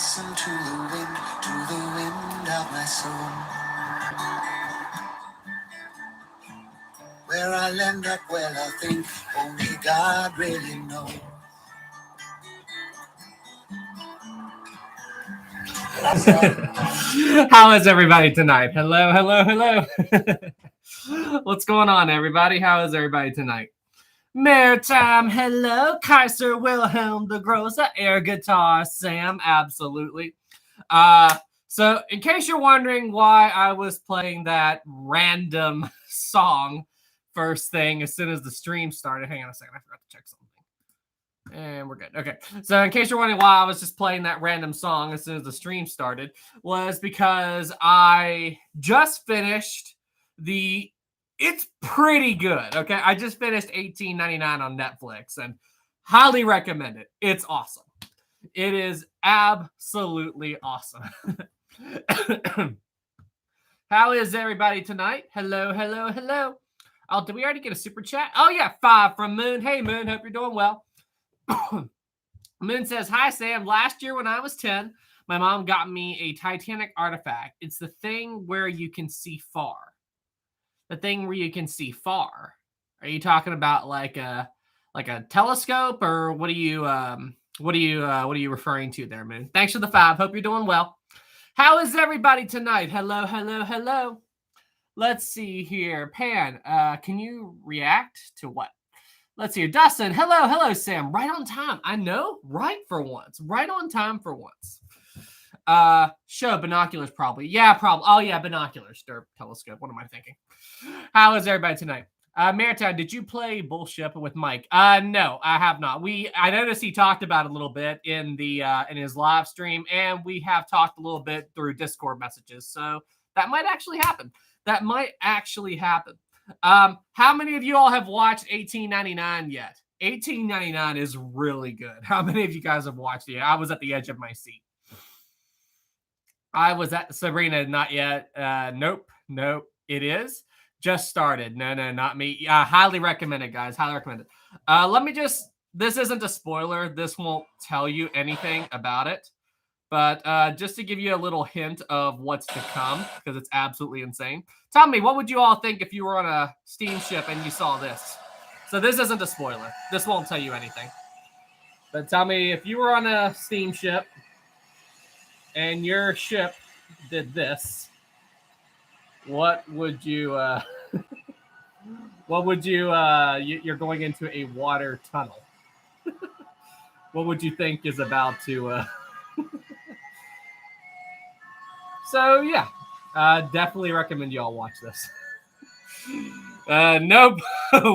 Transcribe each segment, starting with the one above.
listen to the wind of my soul. Where I'll end up, well, I think only God really knows. How is everybody tonight? Hello, hello, hello. What's going on, everybody? How is everybody tonight? Maritime, hello. Kaiser Wilhelm de Grosse, air guitar, Sam, absolutely. So in case you're wondering why I was playing that random song first thing as soon as the stream started, hang on a second, I forgot to check something. And we're good. Okay. So in case you're wondering why I was just playing that random song as soon as the stream started, was because I just finished it's pretty good. Okay. I just finished 1899 on Netflix and highly recommend it. It's awesome. It is absolutely awesome. How is everybody tonight? Hello, hello, hello. Oh, did we already get a super chat? Oh, yeah. 5 from Moon. Hey, Moon. Hope you're doing well. Moon says, hi, Sam. Last year when I was 10, my mom got me a Titanic artifact. It's the thing where you can see far. The thing where you can see far. Are you talking about like a telescope, or what are you referring to there, Moon? Thanks for the 5. Hope you're doing well. How is everybody tonight? Hello, hello, hello. Let's see here. Pan, can you react to what? Let's see. Dustin, hello, hello, Sam. Right on time. I know, right for once. Right on time for once. Show binoculars probably. Yeah, probably. Oh, yeah, binoculars. Or telescope. What am I thinking? How is everybody tonight? Maritime, did you play Bullshit with Mike? No, I have not. I noticed he talked about it a little bit in his live stream, and we have talked a little bit through Discord messages. So that might actually happen. How many of you all have watched 1899 yet? 1899 is really good. How many of you guys have watched it? I was at the edge of my seat. I was at Sabrina, not yet. Nope. It is just started. No, not me. Highly recommend it, guys. Highly recommend it. This isn't a spoiler. This won't tell you anything about it. But just to give you a little hint of what's to come, because it's absolutely insane. Tell me, what would you all think if you were on a steamship and you saw this? So this isn't a spoiler. This won't tell you anything. But tell me, if you were on a steamship and your ship did this, what would you... you're going into a water tunnel. What would you think is about to... So, yeah, definitely recommend you all watch this. Nope,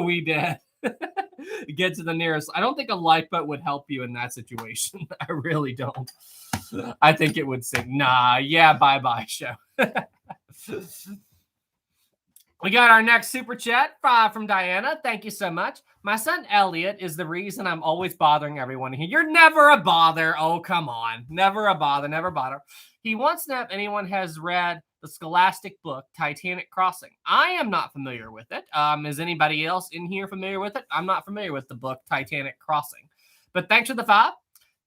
we did. Get to the nearest. I don't think a lifeboat would help you in that situation. I really don't. I think it would say, nah, yeah, bye-bye, show. We got our next super chat from Diana. Thank you so much. My son Elliot is the reason I'm always bothering everyone here. You're never a bother. Oh, come on. Never a bother. Never bother. He wants to know if anyone has read the Scholastic book, Titanic Crossing. I am not familiar with it. Is anybody else in here familiar with it? I'm not familiar with the book, Titanic Crossing. But thanks for the 5.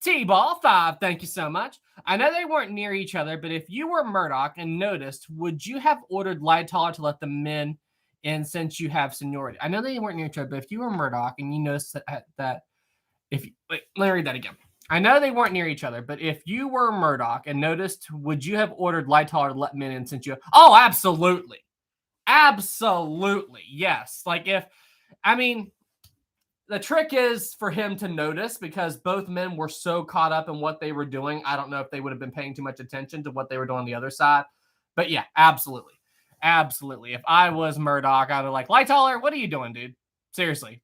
T-Ball 5, thank you so much. I know they weren't near each other, but if you were Murdoch and noticed, would you have ordered Lightoller to let the men in since you have seniority? I know they weren't near each other, but if you were Murdoch and you noticed let me read that again. I know they weren't near each other, but if you were Murdoch and noticed, would you have ordered Lightoller to let men in since you... Oh, absolutely. Absolutely, yes. The trick is for him to notice, because both men were so caught up in what they were doing. I don't know if they would have been paying too much attention to what they were doing on the other side. But yeah, absolutely. Absolutely. If I was Murdoch, I'd be like, Lightoller, what are you doing, dude? Seriously.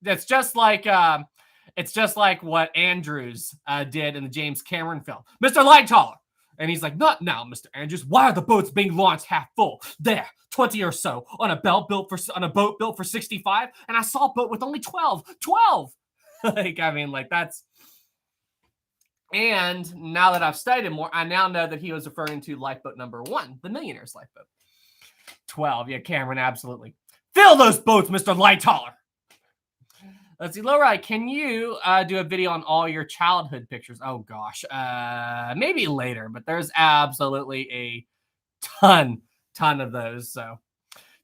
It's just like what Andrews did in the James Cameron film. Mr. Lightoller. And he's like, not now, Mr. Andrews. Why are the boats being launched half full? There, 20 or so on a boat built for 65, and I saw a boat with only 12. 12! That's... And now that I've studied more, I now know that he was referring to lifeboat number 1, the Millionaire's Lifeboat. 12, yeah, Cameron, absolutely. Fill those boats, Mr. Lightoller! Let's see, Lowry, can you do a video on all your childhood pictures? Oh gosh, maybe later, but there's absolutely a ton of those. So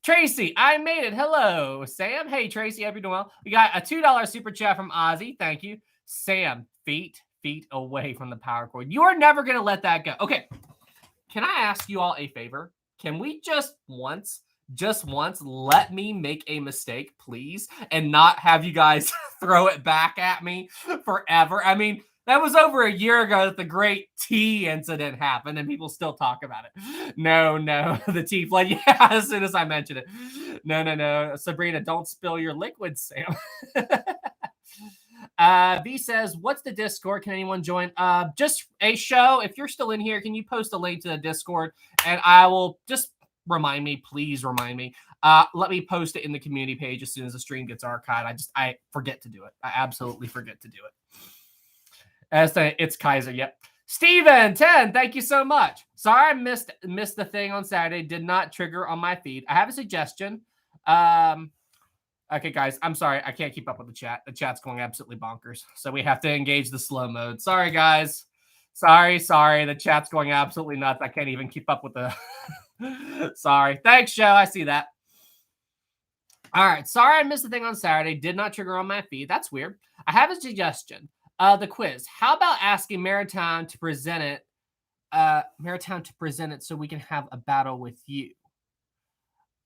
Tracy, I made it. Hello, Sam. Hey, Tracy, hope you're doing well. We got a $2 super chat from Ozzy. Thank you. Sam, feet away from the power cord. You are never going to let that go. Okay. Can I ask you all a favor? Can we just once, let me make a mistake, please, and not have you guys throw it back at me forever? I mean, that was over a year ago that the great tea incident happened, and people still talk about it. No, the tea flood. Yeah, as soon as I mentioned it. No. Sabrina, don't spill your liquids, Sam. V says, what's the Discord? Can anyone join? Just a show. If you're still in here, can you post a link to the Discord? And I will just please remind me. Let me post it in the community page as soon as the stream gets archived. I forget to do it. I absolutely forget to do it. It's Kaiser. Yep. Steven 10, thank you so much. Sorry I missed the thing on Saturday. Did not trigger on my feed. I have a suggestion. Okay, guys, I'm sorry. I can't keep up with the chat. The chat's going absolutely bonkers. So we have to engage the slow mode. Sorry, guys. Sorry. The chat's going absolutely nuts. I can't even keep up with the... Sorry. Thanks, Joe. I see that. All right. Sorry I missed the thing on Saturday. Did not trigger on my feed. That's weird. I have a suggestion. The quiz. How about asking Maritime to present it? So we can have a battle with you.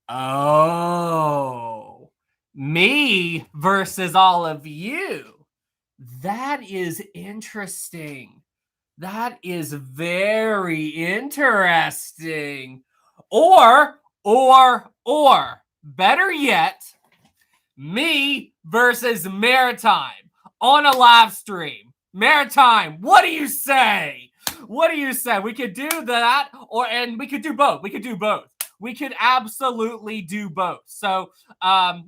Oh, me versus all of you. That is interesting. That is very interesting. Or better yet, me versus Maritime on a live stream. Maritime, what do you say? We could do that, and we could do both. We could absolutely do both. So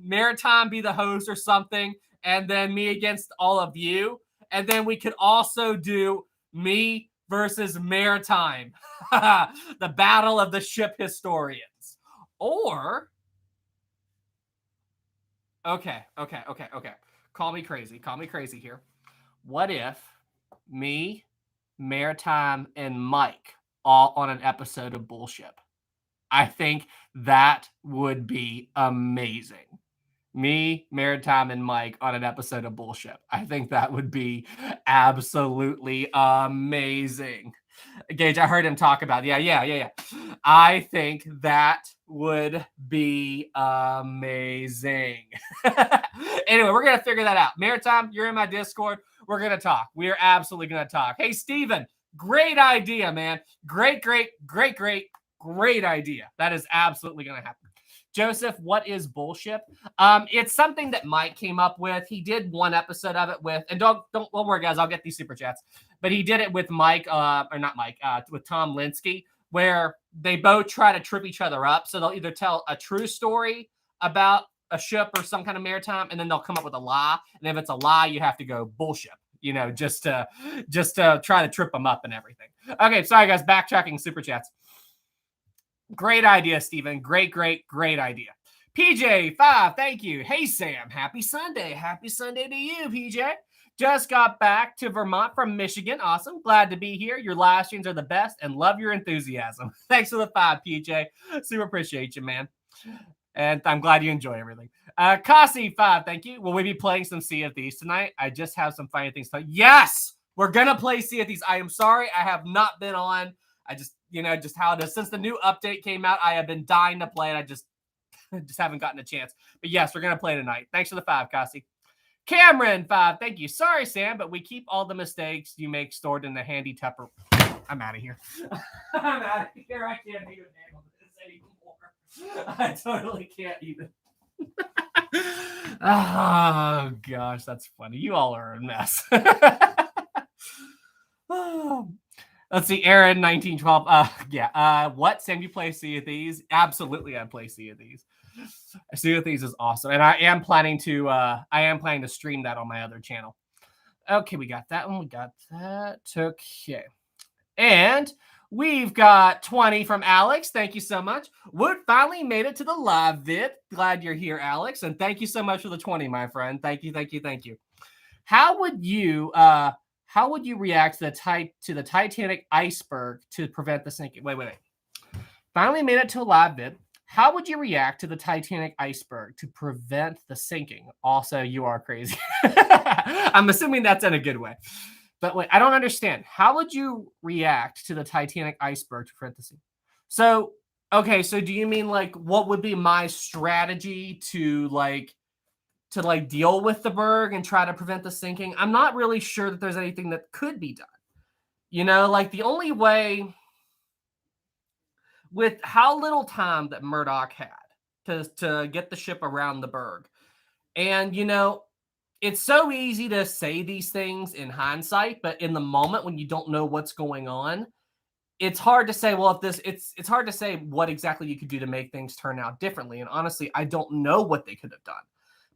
Maritime be the host or something, and then me against all of you. And then we could also do me versus Maritime. The battle of the ship historians. Or, okay. Call me crazy here. What if me, Maritime, and Mike all on an episode of Bullship? I think that would be amazing. Me, Maritime, and Mike on an episode of Bullship. I think that would be absolutely amazing. Gage, I heard him talk about it. Yeah. I think that would be amazing. Anyway, we're going to figure that out. Maritime, you're in my Discord. We're going to talk. We are absolutely going to talk. Hey, Steven, great idea, man. Great idea. That is absolutely going to happen. Joseph, what is Bullship? It's something that Mike came up with. He did one episode of it with, and don't worry, guys, I'll get these super chats. But he did it with Mike, with Tom Linsky, where they both try to trip each other up. So they'll either tell a true story about a ship or some kind of maritime, and then they'll come up with a lie. And if it's a lie, you have to go bullshit, just to try to trip them up and everything. Okay, sorry, guys, backtracking super chats. Great idea, Steven. Great idea. PJ5, thank you. Hey, Sam, happy Sunday. Happy Sunday to you, PJ. Just got back to Vermont from Michigan. Awesome. Glad to be here. Your live streams are the best and love your enthusiasm. Thanks for the 5, PJ. Super appreciate you, man. And I'm glad you enjoy everything. Kasi 5, thank you. Will we be playing some Sea of Thieves tonight? I just have some funny things to tell you. Yes, we're going to play Sea of Thieves. I am sorry I have not been on. I just how it is. Since the new update came out, I have been dying to play it. I just haven't gotten a chance. But yes, we're going to play tonight. Thanks for the 5, Kasi. Cameron 5, thank you. Sorry, Sam, but we keep all the mistakes you make stored in the handy Tupper. I'm out of here. I'm out of here. I can't even handle this anymore. I totally can't even. Oh, gosh, that's funny. You all are a mess. Let's see, Aaron 1912. What, Sam? You play Sea of Thieves? Absolutely, I play Sea of Thieves. Sea of Thieves is awesome, and I am planning to stream that on my other channel. Okay, we got that one. We got that. Okay, and We've got 20 from Alex. Thank you so much. Wood finally made it to the live vid. Glad you're here, Alex. And thank you so much for the 20, my friend. Thank you, thank you, thank you. How would you react to the Titanic iceberg to prevent the sinking? Wait. Finally made it to a live vid. How would you react to the Titanic iceberg to prevent the sinking? Also, you are crazy. I'm assuming that's in a good way. But wait, I don't understand. How would you react to the Titanic iceberg to prevent the sinking? So, okay, so do you mean like what would be my strategy to deal with the berg and try to prevent the sinking? I'm not really sure that there's anything that could be done. You know, like the only way with how little time that Murdoch had to get the ship around the berg. And, you know, it's so easy to say these things in hindsight, but in the moment when you don't know what's going on, it's hard to say, well, if it's hard to say what exactly you could do to make things turn out differently. And honestly, I don't know what they could have done.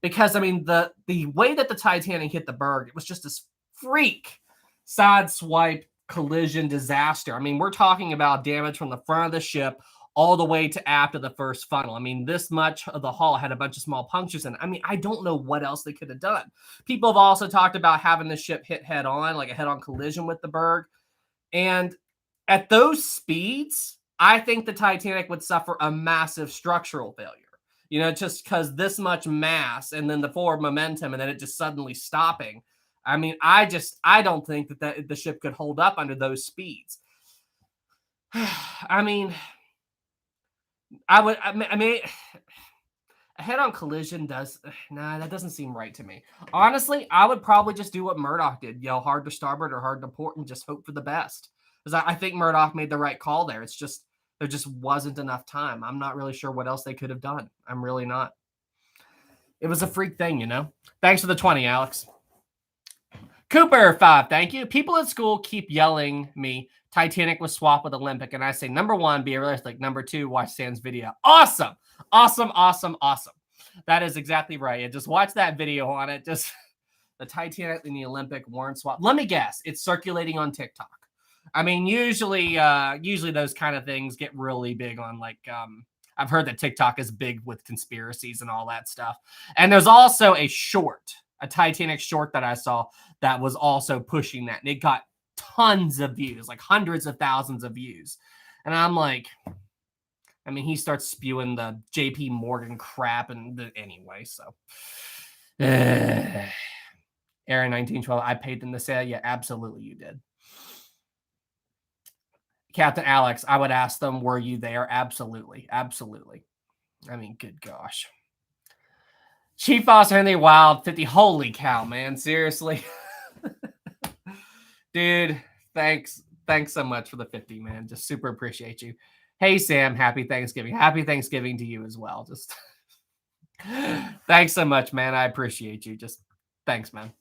Because I mean, the way that the Titanic hit the berg, it was just this freak sideswipe collision disaster. I mean, we're talking about damage from the front of the ship all the way to after the first funnel. I mean, this much of the hull had a bunch of small punctures in it. I mean, I don't know what else they could have done. People have also talked about having the ship hit head on, like a head-on collision with the berg. And at those speeds, I think the Titanic would suffer a massive structural failure. You know, just because this much mass and then the forward momentum and then it just suddenly stopping. I mean, I don't think that the ship could hold up under those speeds. I mean, I mean, a head-on collision that doesn't seem right to me. Honestly, I would probably just do what Murdoch did, yell hard to starboard or hard to port and just hope for the best. Because I think Murdoch made the right call there. It's just, there just wasn't enough time. I'm not really sure what else they could have done. I'm really not. It was a freak thing, you know? Thanks for the 20, Alex. Cooper 5, thank you. People at school keep yelling me, Titanic was swapped with Olympic. And I say, number one, be realistic. Number two, watch Sam's video. Awesome. Awesome, awesome, awesome. That is exactly right. And just watch that video on it. Just the Titanic and the Olympic weren't swapped. Let me guess. It's circulating on TikTok. I mean, usually those kind of things get really big on I've heard that TikTok is big with conspiracies and all that stuff. And there's also a Titanic short that I saw that was also pushing that. And it got tons of views, like hundreds of thousands of views. And I'm like, I mean, he starts spewing the JP Morgan crap anyway. So, Aaron 1912, I paid them to say, yeah, absolutely you did. Captain Alex, I would ask them, were you there? Absolutely. Absolutely. I mean, good gosh. Chief Foster Henry Wild 50. Holy cow, man. Seriously. Dude, thanks. Thanks so much for the 50, man. Just super appreciate you. Hey, Sam, happy Thanksgiving. Happy Thanksgiving to you as well. Just thanks so much, man. I appreciate you. Just thanks, man.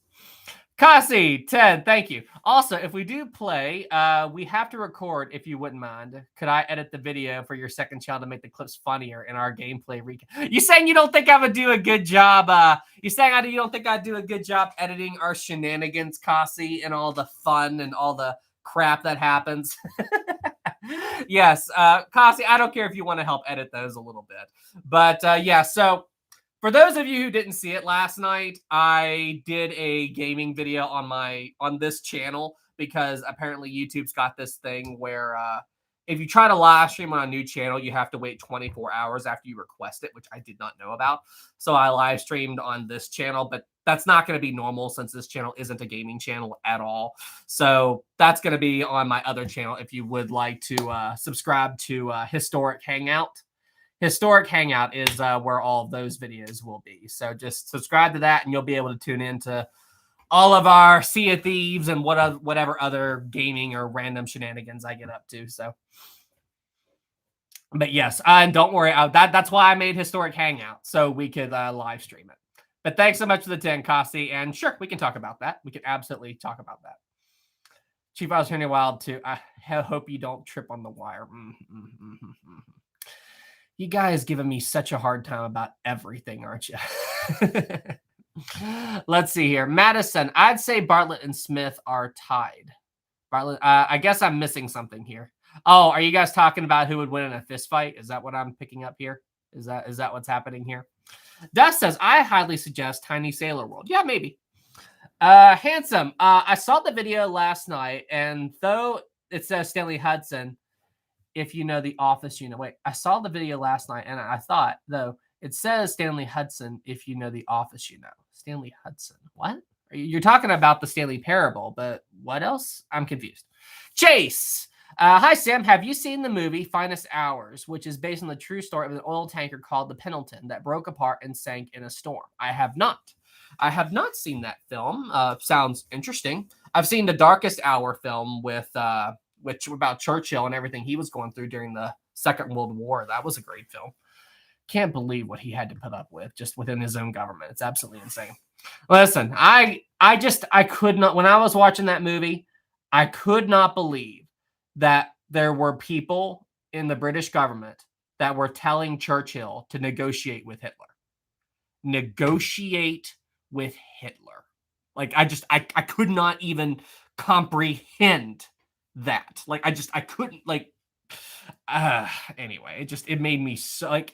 Cassie, Ted, thank you. Also, if we do play, we have to record, if you wouldn't mind. Could I edit the video for your second channel to make the clips funnier in our gameplay recap? You saying you don't think I would do a good job? You saying you don't think I'd do a good job editing our shenanigans, Cassie, and all the fun and all the crap that happens? Yes, Cassie, I don't care if you want to help edit those a little bit. But yeah, so for those of you who didn't see it last night, I did a gaming video on this channel because apparently YouTube's got this thing where if you try to live stream on a new channel, you have to wait 24 hours after you request it, which I did not know about. So I live streamed on this channel, but that's not going to be normal since this channel isn't a gaming channel at all. So that's going to be on my other channel if you would like to subscribe to Historic Hangout. Historic Hangout is where all of those videos will be. So just subscribe to that and you'll be able to tune into all of our Sea of Thieves and whatever other gaming or random shenanigans I get up to. So, but yes, and don't worry, that's why I made Historic Hangout, so we could live stream it. But thanks so much for the 10, Kasi, and sure, we can talk about that. We can absolutely talk about that. Chief, I was Henry Wild too. I hope you don't trip on the wire. You guys giving me such a hard time about everything, aren't you? Let's see here. Madison, I'd say Bartlett and Smith are tied. Bartlett, I guess I'm missing something here. Oh, are you guys talking about who would win in a fist fight? Is that what I'm picking up here? Is that what's happening here? Dust says, I highly suggest Tiny Sailor World. Yeah, maybe. Handsome. I saw the video last night, and though it says Stanley Hudson, if you know The Office, you know. Wait, I saw the video last night, and I thought, though, it says Stanley Hudson, if you know The Office, you know. Stanley Hudson. What? You're talking about the Stanley Parable, but what else? I'm confused. Chase. Hi, Sam. Have you seen the movie Finest Hours, which is based on the true story of an oil tanker called the Pendleton that broke apart and sank in a storm? I have not. I have not seen that film. Sounds interesting. I've seen the Darkest Hour film with which about Churchill and everything he was going through during the Second World War. That was a great film. Can't believe what he had to put up with just within his own government. It's absolutely insane. Listen, I could not, when I was watching that movie, I could not believe that there were people in the British government that were telling Churchill to negotiate with Hitler. Negotiate with Hitler. Like, I could not even comprehend that. Like, I couldn't, like, anyway, it made me so, like,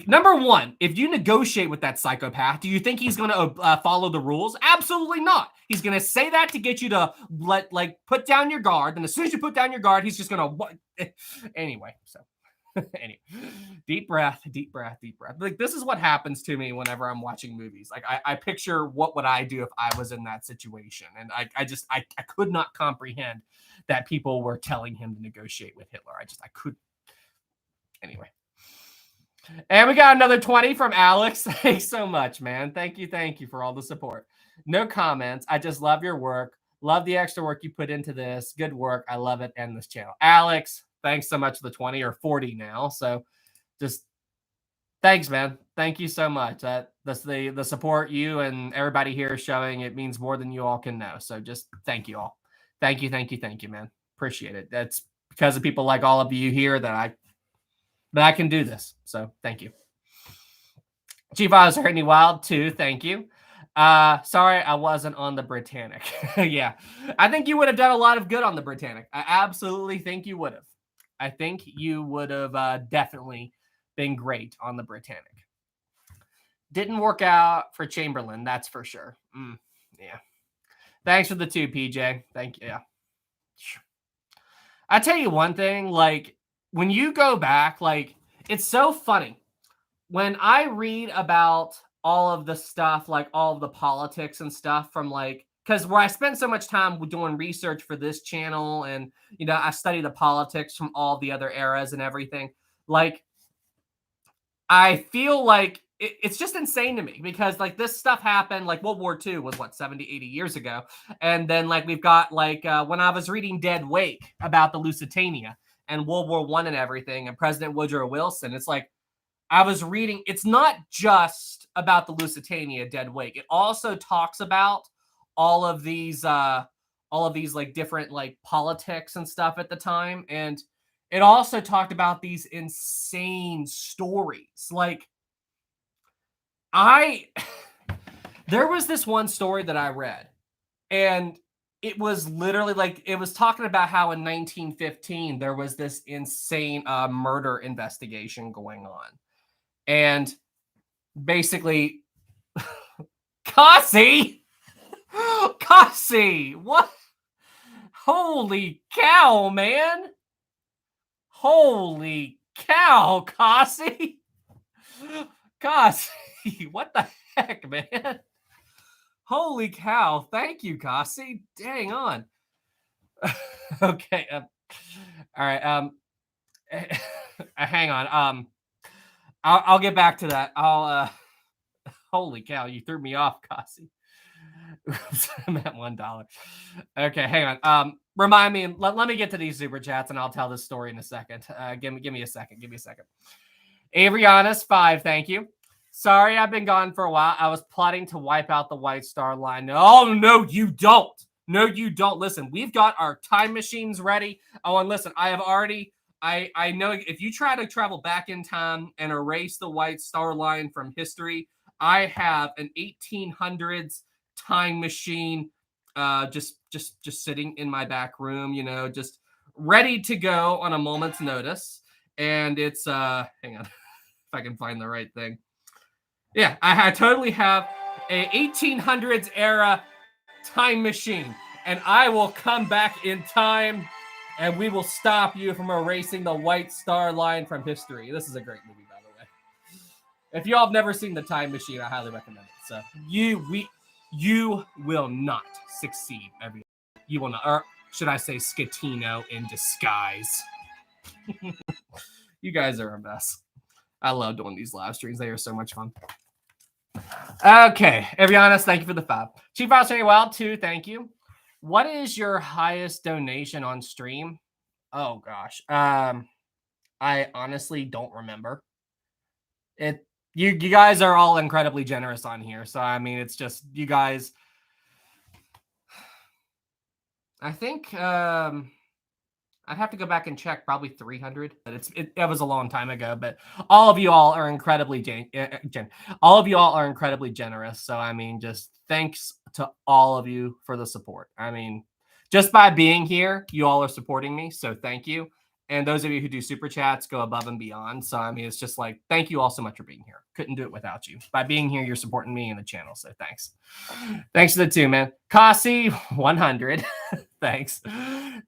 number one, if you negotiate with that psychopath, do you think he's going to follow the rules? Absolutely not. He's going to say that to get you to put down your guard. And as soon as you put down your guard, he's just going to, anyway, so. Anyway, deep breath, deep breath, deep breath. Like, this is what happens to me whenever I'm watching movies. Like, I picture what would I do if I was in that situation. And I could not comprehend that people were telling him to negotiate with Hitler. I couldn't. Anyway. And we got another 20 from Alex. Thanks so much, man. Thank you for all the support. No comments. I just love your work. Love the extra work you put into this. Good work. I love it and this channel. Alex, thanks so much for the 20 or 40 now. So just thanks, man. Thank you so much. That's the support you and everybody here is showing. It means more than you all can know. So just thank you all. Thank you, man. Appreciate it. That's because of people like all of you here that I can do this. So thank you. Chief Oz Hurt Me Wild too. Thank you. Sorry, I wasn't on the Britannic. Yeah. I think you would have done a lot of good on the Britannic. I absolutely think you would have. I think you would have definitely been great on the Britannic. Didn't work out for Chamberlain, that's for sure. Yeah. Thanks for the 2, PJ. Thank you. Yeah. I tell you one thing, like, when you go back, like, it's so funny. When I read about all of the stuff, like all of the politics and stuff from, like, because where I spend so much time doing research for this channel and, you know, I study the politics from all the other eras and everything, like, I feel like it's just insane to me because, like, this stuff happened, like, World War II was, what, 70, 80 years ago. And then, like, we've got, like, when I was reading Dead Wake about the Lusitania and World War I and everything and President Woodrow Wilson, it's like, I was reading, it's not just about the Lusitania Dead Wake. It also talks about all of these like different like politics and stuff at the time. And it also talked about these insane stories. Like there was this one story that I read and it was literally like, it was talking about how in 1915, there was this insane murder investigation going on. And basically, Kasi, what? Holy cow, man. Holy cow, Kasi. Kasi, what the heck, man? Holy cow. Thank you, Kasi. Dang on. Okay. All right. Hang on. I'll get back to that. Holy cow, you threw me off, Kasi. I'm at $1. Okay, hang on. Remind me, let me get to these super chats and I'll tell this story in a second. Give me a second. Avriana's 5, thank you. Sorry, I've been gone for a while. I was plotting to wipe out the White Star Line. Oh, no, you don't. No, you don't. Listen, we've got our time machines ready. Oh, and listen, I have already... I know if you try to travel back in time and erase the White Star Line from history, I have an 1800s time machine just sitting in my back room, you know, just ready to go on a moment's notice. And it's hang on if I can find the right thing. Yeah, I totally have a 1800s era time machine, and I will come back in time and we will stop you from erasing the White Star Line from history. This is a great movie, by the way. If y'all have never seen The Time Machine, I highly recommend it. So you will not succeed. You will not, or should I say Scatino in disguise. You guys are a mess. I love doing these live streams. They are so much fun. Okay, Evianis, thank you for the 5. Chief Outstanding Wild 2, thank you. What is your highest donation on stream? Oh gosh, I honestly don't remember. You guys are all incredibly generous on here, so I mean, it's just you guys. I think I'd have to go back and check, probably 300, but it was a long time ago. But all of you all are incredibly generous. So I mean, just thanks to all of you for the support. I mean, just by being here, you all are supporting me. So thank you. And those of you who do super chats go above and beyond. So I mean, it's just like, thank you all so much for being here. Couldn't do it without you. By being here, you're supporting me and the channel. So thanks. Thanks to the 2, man. Kasi 100. Thanks.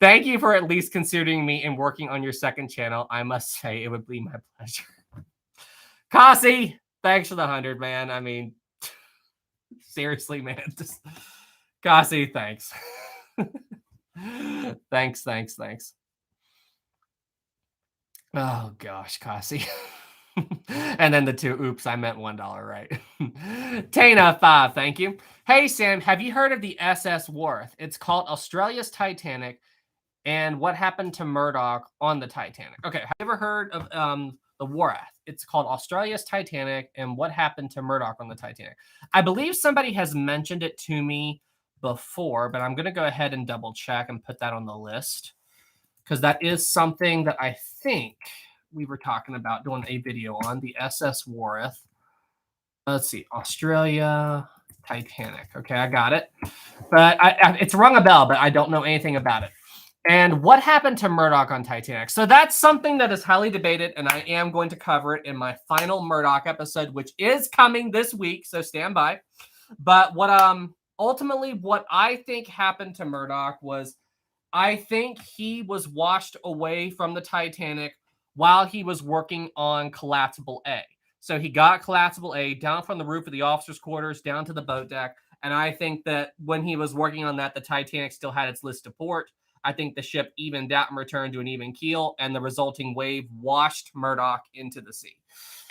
Thank you for at least considering me and working on your second channel. I must say it would be my pleasure. Kasi, thanks for the 100, man. I mean, seriously, man. Kasi, thanks. Thanks. Oh gosh, Kasi. And then the 2, oops, I meant $1, right? Tana 5, thank you. Hey Sam, have you heard of the SS Worth? It's called Australia's Titanic and what happened to Murdoch on the Titanic. Okay, have you ever heard of the Worth? It's called Australia's Titanic and what happened to Murdoch on the Titanic. I believe somebody has mentioned it to me before, but I'm going to go ahead and double check and put that on the list because that is something that I think we were talking about doing a video on, the SS Worth. Let's see, Australia Titanic. Okay, I got it. But it's rung a bell, but I don't know anything about it. And what happened to Murdoch on Titanic? So that's something that is highly debated, and I am going to cover it in my final Murdoch episode, which is coming this week, so stand by. But ultimately what I think happened to Murdoch was I think he was washed away from the Titanic while he was working on Collapsible A. So he got Collapsible A down from the roof of the officers' quarters down to the boat deck. And I think that when he was working on that, the Titanic still had its list to port. I think the ship evened out and returned to an even keel, and the resulting wave washed Murdoch into the sea.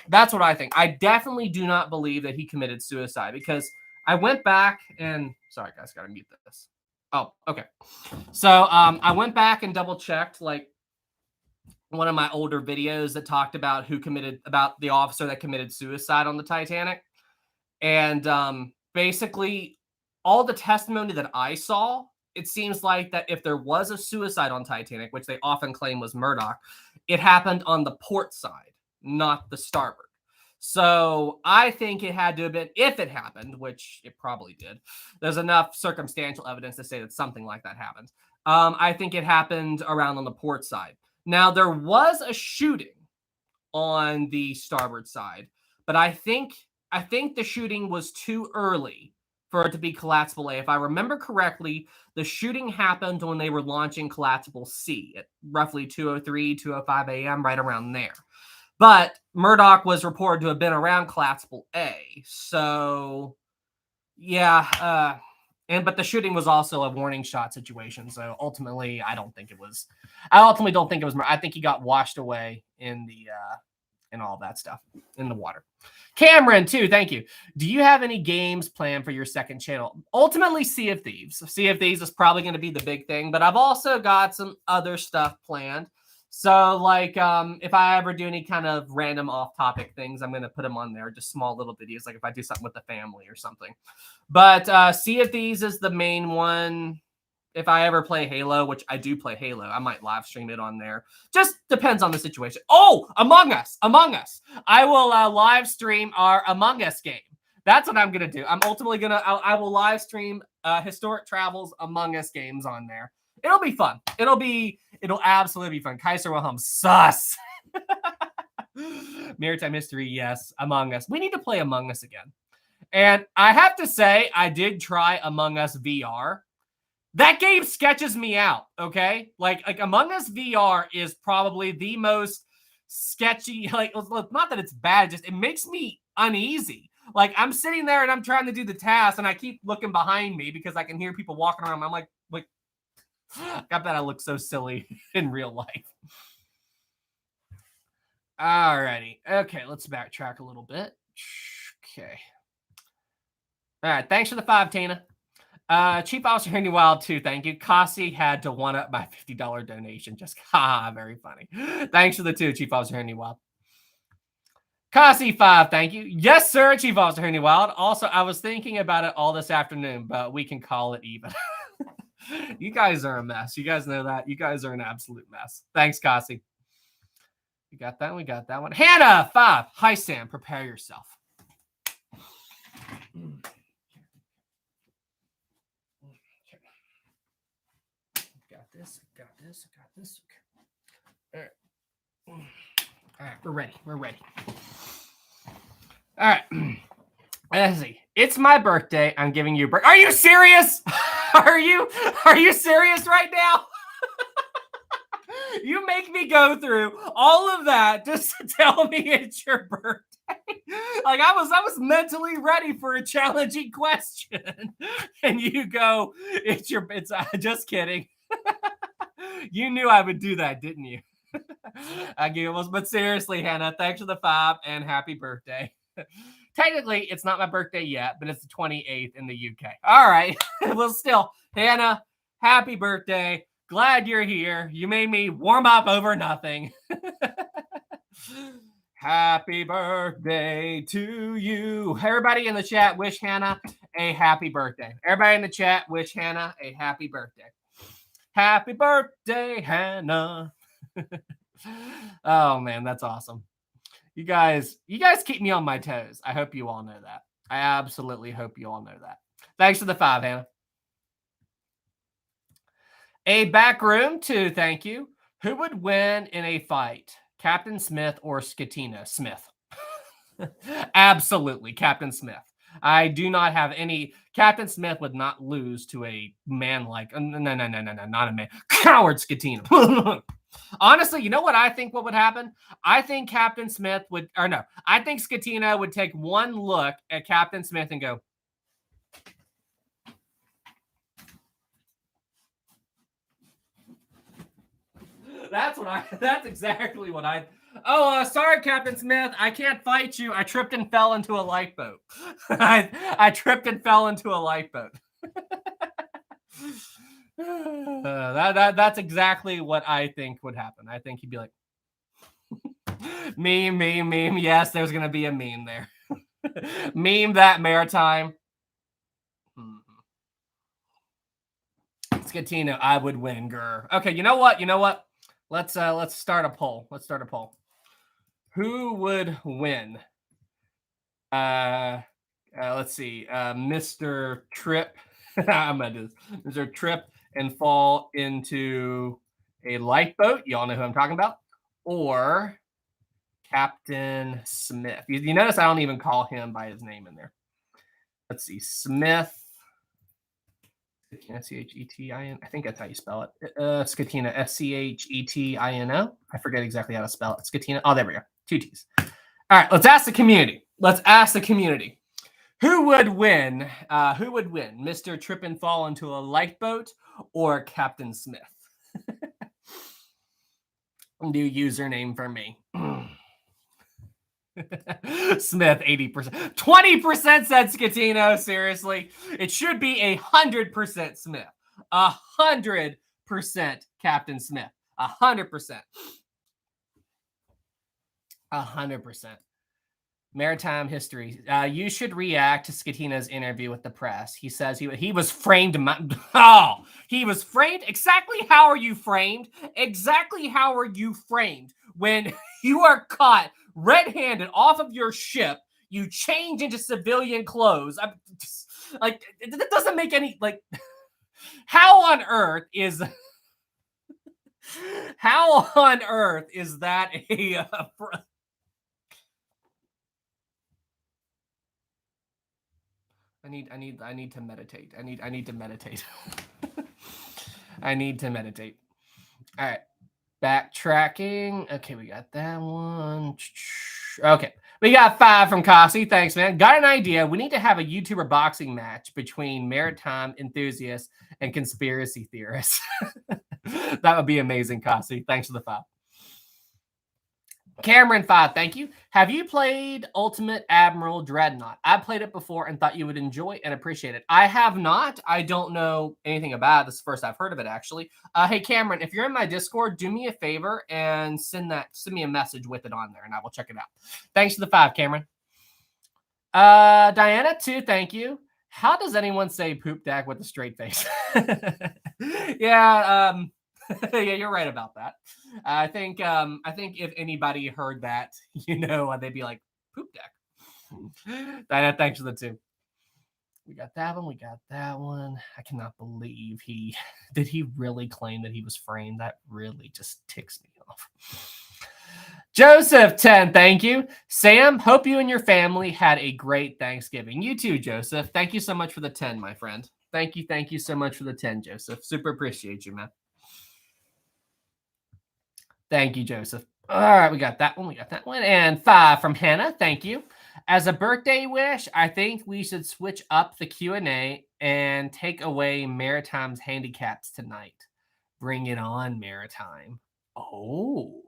That's what I think. I definitely do not believe that he committed suicide because I went back and... Sorry, guys, got to mute this. Oh, okay. So I went back and double checked like one of my older videos that talked about about the officer that committed suicide on the Titanic. And basically all the testimony that I saw, it seems like that if there was a suicide on Titanic, which they often claim was Murdoch, it happened on the port side, not the starboard. So I think it had to have been, if it happened, which it probably did, there's enough circumstantial evidence to say that something like that happened. I think it happened around on the port side. Now, there was a shooting on the starboard side, but I think the shooting was too early for it to be Collapsible A. If I remember correctly, the shooting happened when they were launching Collapsible C at roughly 2:03, 2:05 a.m., right around there. But Murdoch was reported to have been around Collapsible A. So, yeah. But the shooting was also a warning shot situation. So ultimately, I ultimately don't think it was. I think he got washed away in the and all that stuff in the water. Cameron, too. Thank you. Do you have any games planned for your second channel? Ultimately, Sea of Thieves. Sea of Thieves is probably going to be the big thing, but I've also got some other stuff planned. So, like, if I ever do any kind of random off-topic things, I'm going to put them on there, just small little videos, like if I do something with the family or something. But Sea of Thieves is the main one. If I ever play Halo, which I do play Halo, I might live stream it on there. Just depends on the situation. Oh, Among Us. I will live stream our Among Us game. That's what I'm going to do. I'm ultimately I will live stream Historic Travels Among Us games on there. It'll be fun. It'll absolutely be fun. Kaiser Wilhelm, sus. Maritime History, yes. Among Us. We need to play Among Us again. And I have to say, I did try Among Us VR. That game sketches me out, okay? Like Among Us VR is probably the most sketchy, like, not that it's bad, just it makes me uneasy. Like, I'm sitting there and I'm trying to do the task and I keep looking behind me because I can hear people walking around. I'm like, I bet I look so silly in real life. Alrighty. Okay, let's backtrack a little bit. Okay. All right, thanks for the 5, Tina. Chief Officer Henry Wild, too, thank you. Kasi had to one-up my $50 donation. Just, very funny. Thanks for the 2, Chief Officer Henry Wild. Kasi 5, thank you. Yes, sir, Chief Officer Henry Wild. Also, I was thinking about it all this afternoon, but we can call it even. You guys are a mess. You guys know that. You guys are an absolute mess. Thanks, Kasi. We got that. We got that one. Hannah 5. Hi, Sam. Prepare yourself. Got this. Got this. Got this. Okay. All right. We're ready. We're ready. All right. Let's see. It's my birthday. I'm giving you a break. Are you serious? Are you serious right now? You make me go through all of that just to tell me it's your birthday. Like I was mentally ready for a challenging question, and you go, it's just kidding. You knew I would do that, didn't you? I giggled, but seriously, Hannah, thanks for the 5 and happy birthday. Technically, it's not my birthday yet, but it's the 28th in the UK. All right. Well, still, Hannah, happy birthday. Glad you're here. You made me warm up over nothing. Happy birthday to you. Everybody in the chat, wish Hannah a happy birthday. Everybody in the chat, wish Hannah a happy birthday. Happy birthday, Hannah. Oh, man, that's awesome. You guys keep me on my toes. I hope you all know that. I absolutely hope you all know that. Thanks for the 5, Hannah. A back room, 2, thank you. Who would win in a fight? Captain Smith or Skatina? Smith. Absolutely, Captain Smith. I do not have any. Captain Smith would not lose to a man like. No, not a man. Coward Skatina. Honestly, you know what I think what would happen? I think Captain Smith would, or no, I think Skatina would take one look at Captain Smith and go, that's exactly what I, sorry, Captain Smith, I can't fight you. I tripped and fell into a lifeboat. I tripped and fell into a lifeboat. That's exactly what I think would happen. I think he'd be like, meme. Yes, there's going to be a meme there. Meme that maritime. Skatina, I would win, grr. Okay, you know what? Let's start a poll. Who would win? Let's see. Mr. Trip. I'm gonna do this. Mr. Trip and fall into a lifeboat. You all know who I'm talking about. Or Captain Smith. You notice I don't even call him by his name in there. Let's see. Smith. Schetina. I think that's how you spell it. Schetina. Schetina. I forget exactly how to spell it. Schetina. Oh, there we go. 2 T's. All right. Let's ask the community. Who would win? Mr. Trip and fall into a lifeboat or Captain Smith? New username for me. Smith, 80%. 20% said Skatino. Seriously. It should be 100% Smith. 100% Captain Smith. 100%. 100%. Maritime history. You should react to Skatina's interview with the press. He says he was framed. He was framed. Exactly how are you framed? Exactly how are you framed when you are caught red-handed off of your ship? You change into civilian clothes. Like, it doesn't make any, like, how on earth is that a I need to meditate. I need to meditate. I need to meditate. All right. Backtracking. Okay, we got that one. Okay. We got 5 from Kasi. Thanks, man. Got an idea. We need to have a YouTuber boxing match between maritime enthusiasts and conspiracy theorists. That would be amazing, Kasi. Thanks for the 5. Cameron 5, thank you. Have you played Ultimate Admiral Dreadnought? I played it before and thought you would enjoy and appreciate it. I have not. I don't know anything about it. This is the first I've heard of it, actually. Hey, Cameron, if you're in my Discord, do me a favor and send me a message with it on there, and I will check it out. Thanks for the 5, Cameron. Diana 2, thank you. How does anyone say poop deck with a straight face? Yeah, yeah, you're right about that. I think if anybody heard that, they'd be like, poop deck. Diana, thanks for the 2. We got that one. We got that one. I cannot believe did he really claim that he was framed? That really just ticks me off. Joseph 10, thank you. Sam, hope you and your family had a great Thanksgiving. You too, Joseph. Thank you so much for the 10, my friend. Thank you so much for the 10, Joseph. Super appreciate you, man. Thank you, Joseph. All right, we got that one. We got that one. And 5 from Hannah. Thank you. As a birthday wish, I think we should switch up the Q&A and take away Maritime's handicaps tonight. Bring it on, Maritime. Oh.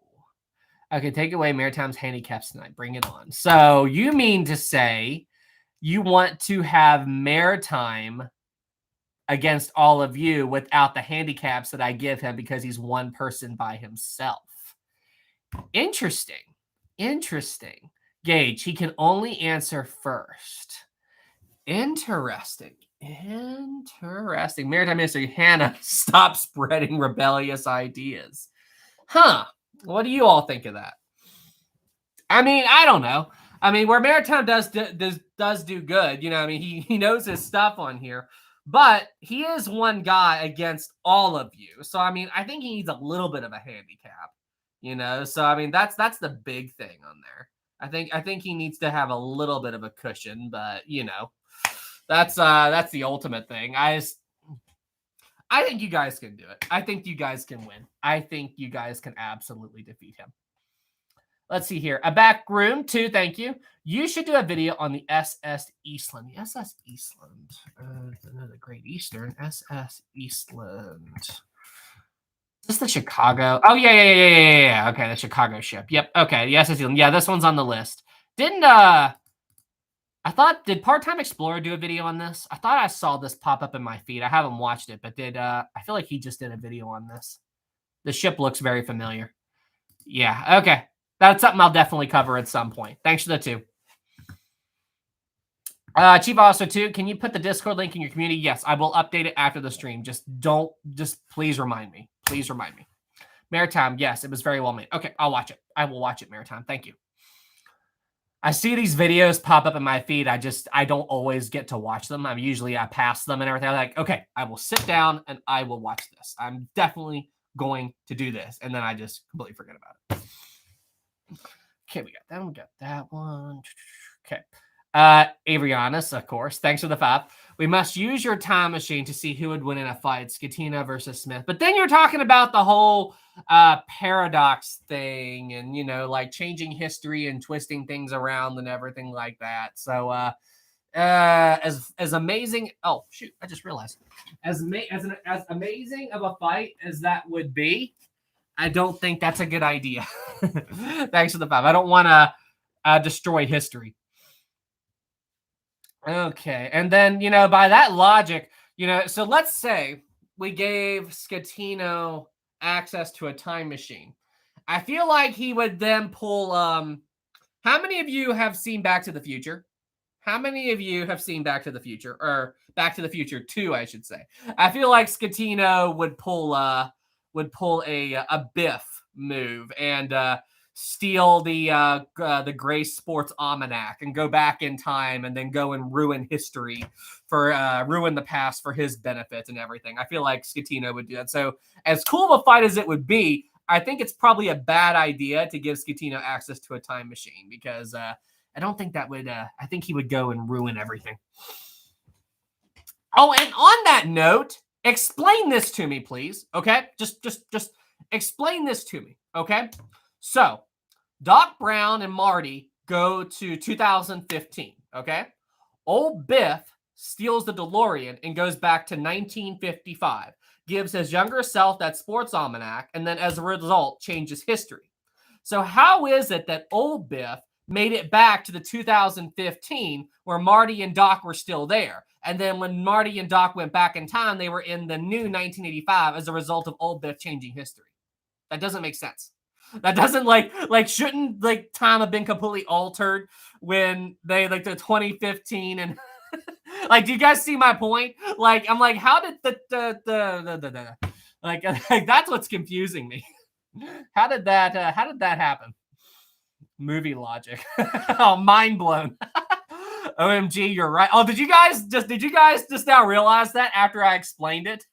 Okay, take away Maritime's handicaps tonight. Bring it on. So you mean to say you want to have Maritime against all of you without the handicaps that I give him because he's one person by himself. Interesting. Gage, he can only answer first. Interesting. Maritime Minister Hannah, stop spreading rebellious ideas. Huh. What do you all think of that? I mean, I don't know. I mean, where Maritime does do good, he knows his stuff on here. But he is one guy against all of you. So, I mean, I think he needs a little bit of a handicap, So, I mean, that's the big thing on there. I think he needs to have a little bit of a cushion, but, that's the ultimate thing. I think you guys can do it. I think you guys can win. I think you guys can absolutely defeat him. Let's see here. A back room 2, thank you. You should do a video on the SS Eastland. The SS Eastland. The Great Eastern. SS Eastland. Is this the Chicago? Oh, yeah. Okay, the Chicago ship. Yep. Okay, the SS Eastland. Yeah, this one's on the list. Did Part-Time Explorer do a video on this? I thought I saw this pop up in my feed. I haven't watched it, but I feel like he just did a video on this. The ship looks very familiar. Yeah, okay. That's something I'll definitely cover at some point. Thanks for the 2. Chief Officer 2, can you put the Discord link in your community? Yes, I will update it after the stream. Just please remind me. Please remind me. Maritime, yes, it was very well made. Okay, I'll watch it. I will watch it, Maritime. Thank you. I see these videos pop up in my feed. I don't always get to watch them. I pass them and everything. I'm like, okay, I will sit down and I will watch this. I'm definitely going to do this. And then I just completely forget about it. Okay, we got that one. We got that one. Okay. Avrianus, of course. Thanks for the 5. We must use your time machine to see who would win in a fight, Skatina versus Smith. But then you're talking about the whole paradox thing and, like changing history and twisting things around and everything like that. So as amazing. Oh, shoot. I just realized. As amazing of a fight as that would be, I don't think that's a good idea. Thanks for the 5. I don't want to destroy history. Okay. And then, by that logic, so let's say we gave Scatino access to a time machine. I feel like he would then pull, how many of you have seen Back to the Future? How many of you have seen Back to the Future, or Back to the Future 2, I should say? I feel like Scatino would pull a Biff move and steal the Grace Sports Almanac and go back in time and then go and ruin history for ruin the past for his benefit and everything. I feel like Scatino would do that. So as cool of a fight as it would be, I think it's probably a bad idea to give Scatino access to a time machine because I don't think that would. I think he would go and ruin everything. Oh, and on that note, explain this to me, please. Okay, just explain this to me. Okay, so Doc Brown and Marty go to 2015. Okay, old Biff steals the DeLorean and goes back to 1955. Gives his younger self that sports almanac, and then as a result, changes history. So how is it that old Biff made it back to the 2015 where Marty and Doc were still there? And then when Marty and Doc went back in time, they were in the new 1985 as a result of old Biff changing history. That doesn't make sense. That doesn't shouldn't time have been completely altered when they the 2015 and do you guys see my point? I'm like, how did the that's what's confusing me. How did that happen? Movie logic. Oh, mind blown. OMG, you're right. Oh, did you guys just now realize that after I explained it?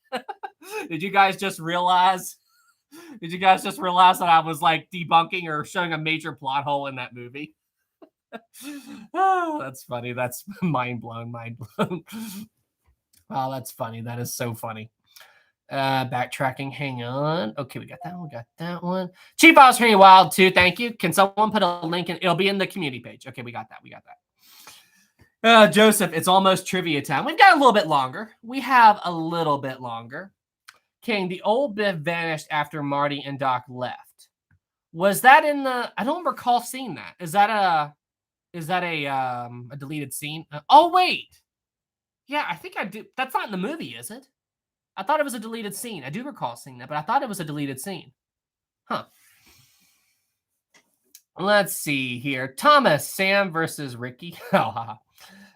Did you guys just realize that I was debunking or showing a major plot hole in that movie? Oh, that's funny. That's mind blown. Oh, that's funny. That is so funny. Backtracking. Hang on. Okay, we got that one. Chief Australian Wild 2. Thank you. Can someone put a link in? It'll be in the community page. Okay, we got that. Joseph, it's almost trivia time. We've got a little bit longer. We have a little bit longer. King, the old Biff vanished after Marty and Doc left. Was that in the? I don't recall seeing that. Is that a deleted scene? Oh wait, yeah, I think I do. That's not in the movie, is it? I thought it was a deleted scene. I do recall seeing that, but I thought it was a deleted scene. Huh. Let's see here. Thomas, Sam versus Ricky. Oh,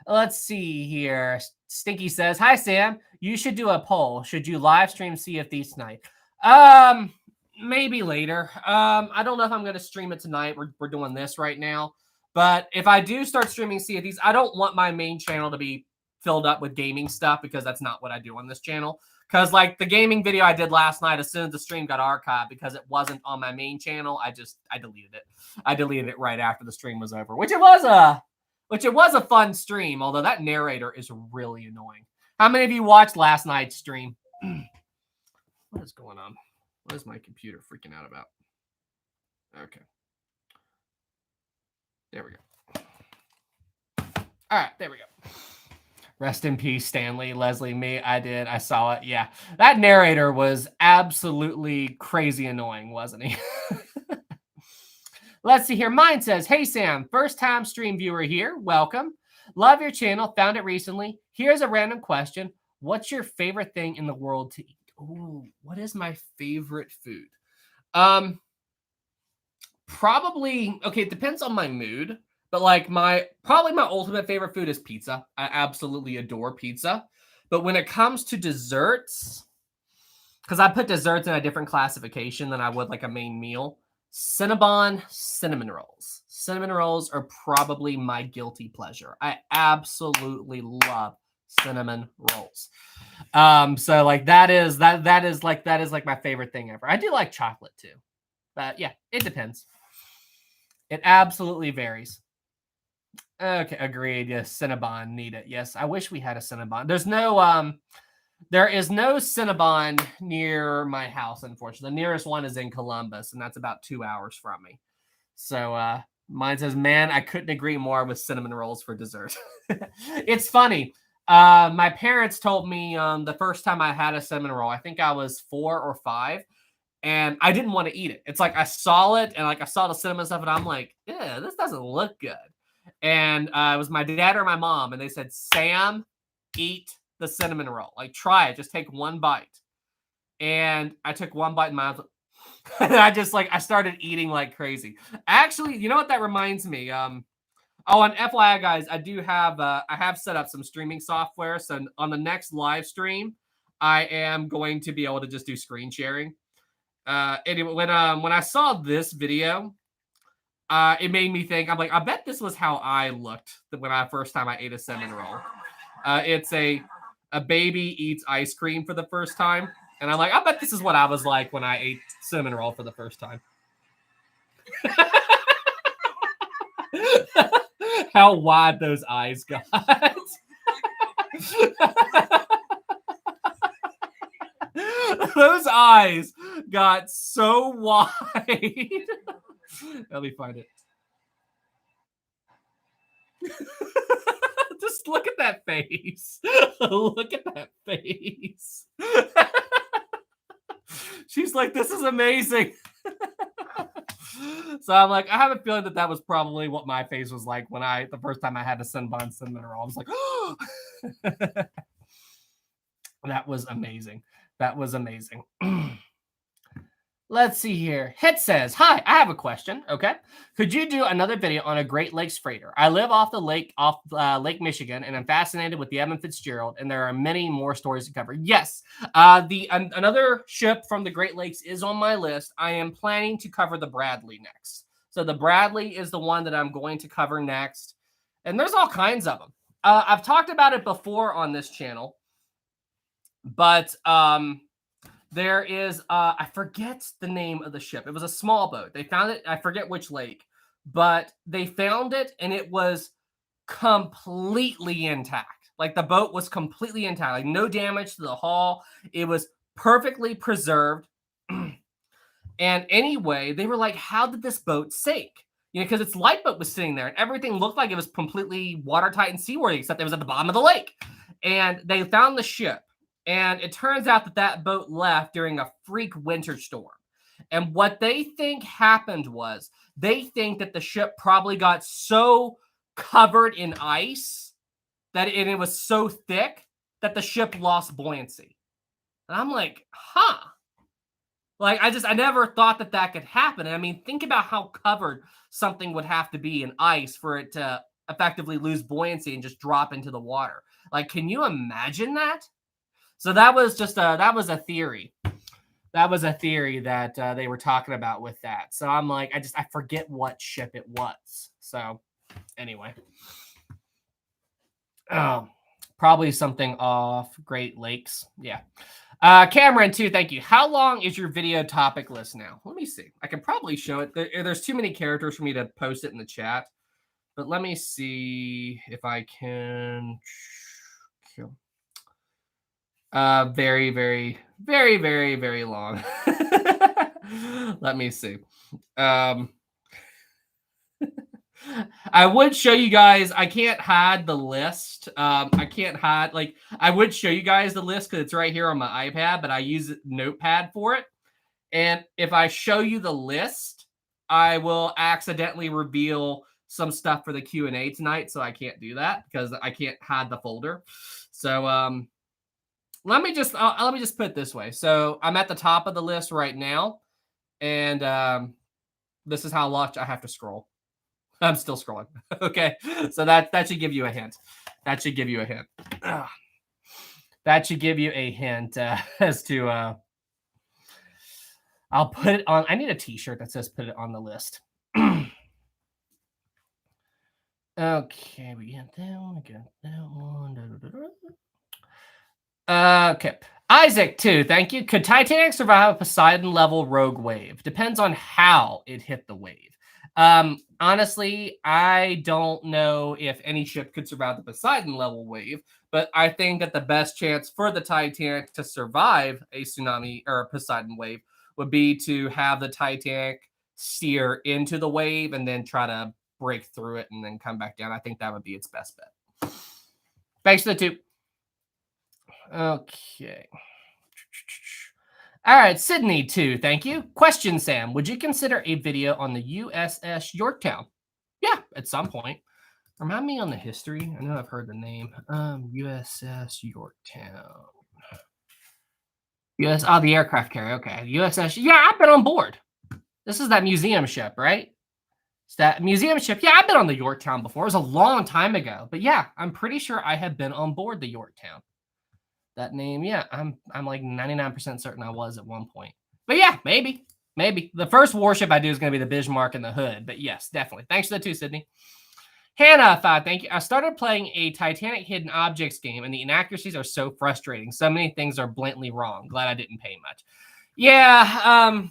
let's see here. Stinky says, "Hi Sam, you should do a poll. Should you live stream Sea of Thieves tonight?" Maybe later. I don't know if I'm going to stream it tonight. We're doing this right now. But if I do start streaming Sea of Thieves, I don't want my main channel to be filled up with gaming stuff because that's not what I do on this channel. Because the gaming video I did last night, as soon as the stream got archived because it wasn't on my main channel, I deleted it. I deleted it right after the stream was over, which it was a fun stream, although that narrator is really annoying. How many of you watched last night's stream? What is going on? What is my computer freaking out about? Okay. There we go. All right, there we go. Rest in peace, Stanley, Leslie, me. I did. I saw it. Yeah. That narrator was absolutely crazy annoying, wasn't he? Let's see here. Mine says, "Hey, Sam, first time stream viewer here. Welcome. Love your channel. Found it recently. Here's a random question. What's your favorite thing in the world to eat?" Ooh, what is my favorite food? Probably, okay, it depends on my mood. But probably my ultimate favorite food is pizza. I absolutely adore pizza. But when it comes to desserts, because I put desserts in a different classification than I would a main meal, Cinnabon cinnamon rolls. Cinnamon rolls are probably my guilty pleasure. I absolutely love cinnamon rolls. So that is my favorite thing ever. I do like chocolate too. But yeah, it depends. It absolutely varies. Okay, agreed. Yes, Cinnabon, need it. Yes, I wish we had a Cinnabon. There is no Cinnabon near my house, unfortunately. The nearest one is in Columbus, and that's about 2 hours from me. So mine says, "Man, I couldn't agree more with cinnamon rolls for dessert." It's funny. My parents told me the first time I had a cinnamon roll, I think I was 4 or 5. And I didn't want to eat it. It's I saw it and I saw the cinnamon stuff and I'm like, yeah, this doesn't look good. And it was my dad or my mom. And they said, "Sam, eat the cinnamon roll. Try it. Just take one bite." And I took one bite in my mouth. And I started eating like crazy. Actually, you know what that reminds me? Oh, and FYI, guys, I have set up some streaming software. So on the next live stream, I am going to be able to just do screen sharing. Anyway, when I saw this video, it made me think. I'm like, I bet this was how I looked when first time I ate a cinnamon roll. It's a baby eats ice cream for the first time, and I'm like, I bet this is what I was like when I ate cinnamon roll for the first time. How wide those eyes got. Those eyes got so wide. Let me find it. Just look at that face. Look at that face. She's like, this is amazing. So I'm like, I have a feeling that was probably what my face was like when the first time I had a Cinnabon cinnamon roll. I was like, oh. That was amazing. That was amazing. Let's see here. Hit says, hi, I have a question. Okay. Could you do another video on a Great Lakes freighter? I live off Lake Michigan, and I'm fascinated with the Evan Fitzgerald, and there are many more stories to cover. Yes. Another ship from the Great Lakes is on my list. I am planning to cover the Bradley next. So the Bradley is the one that I'm going to cover next. And there's all kinds of them. I've talked about it before on this channel, but there is, I forget the name of the ship. It was a small boat. They found it. I forget which lake, but they found it and it was completely intact. Like the boat was completely intact, like no damage to the hull. It was perfectly preserved. And anyway, they were like, how did this boat sink? You know, because its lifeboat was sitting there and everything looked like it was completely watertight and seaworthy, except it was at the bottom of the lake. And they found the ship. And it turns out that boat left during a freak winter storm. And what they think happened was they think that the ship probably got so covered in ice that it was so thick that the ship lost buoyancy. And I'm like, huh. Like, I never thought that could happen. And I mean, think about how covered something would have to be in ice for it to effectively lose buoyancy and just drop into the water. Like, can you imagine that? So that was just a theory. That was a theory that they were talking about with that. So I'm like, I forget what ship it was. So anyway. Probably something off Great Lakes. Yeah. Cameron, too, thank you. How long is your video topic list now? Let me see. I can probably show it. There's too many characters for me to post it in the chat. But let me see if I can. Very, very, very, very, very long. Let me see. I would show you guys. I can't hide the list. I can't hide, like, I would show you guys the list because it's right here on my iPad, but I use Notepad for it. And if I show you the list, I will accidentally reveal some stuff for the Q&A tonight. So I can't do that because I can't hide the folder. So let me just put it this way. So I'm at the top of the list right now, and this is how much I have to scroll. I'm still scrolling. Okay, so that should give you a hint. That should give you a hint. That should give you a hint as to. I'll put it on. I need a T-shirt that says "Put it on the list." Okay, we got that one. I got that one. Okay. Isaac, too. Thank you. Could Titanic survive a Poseidon level rogue wave? Depends on how it hit the wave. Honestly, I don't know if any ship could survive the Poseidon level wave, but I think that the best chance for the Titanic to survive a tsunami or a Poseidon wave would be to have the Titanic steer into the wave and then try to break through it and then come back down. I think that would be its best bet. Thanks for the tube. Okay. All right, Sydney, too. Thank you. Question, Sam. Would you consider a video on the USS Yorktown? Yeah, at some point. Remind me on the history. I know I've heard the name. USS Yorktown. The aircraft carrier. Okay. USS. Yeah, I've been on board. This is that museum ship, right? It's that museum ship. Yeah, I've been on the Yorktown before. It was a long time ago. But yeah, I'm pretty sure I have been on board the Yorktown. That name, yeah, I'm like 99% certain I was at one point. But yeah, maybe. Maybe. The first warship I do is going to be the Bismarck in the hood. But yes, definitely. Thanks for that too, Sydney. Hannah, thank you. I started playing a Titanic hidden objects game, and the inaccuracies are so frustrating. So many things are blatantly wrong. Glad I didn't pay much. Yeah,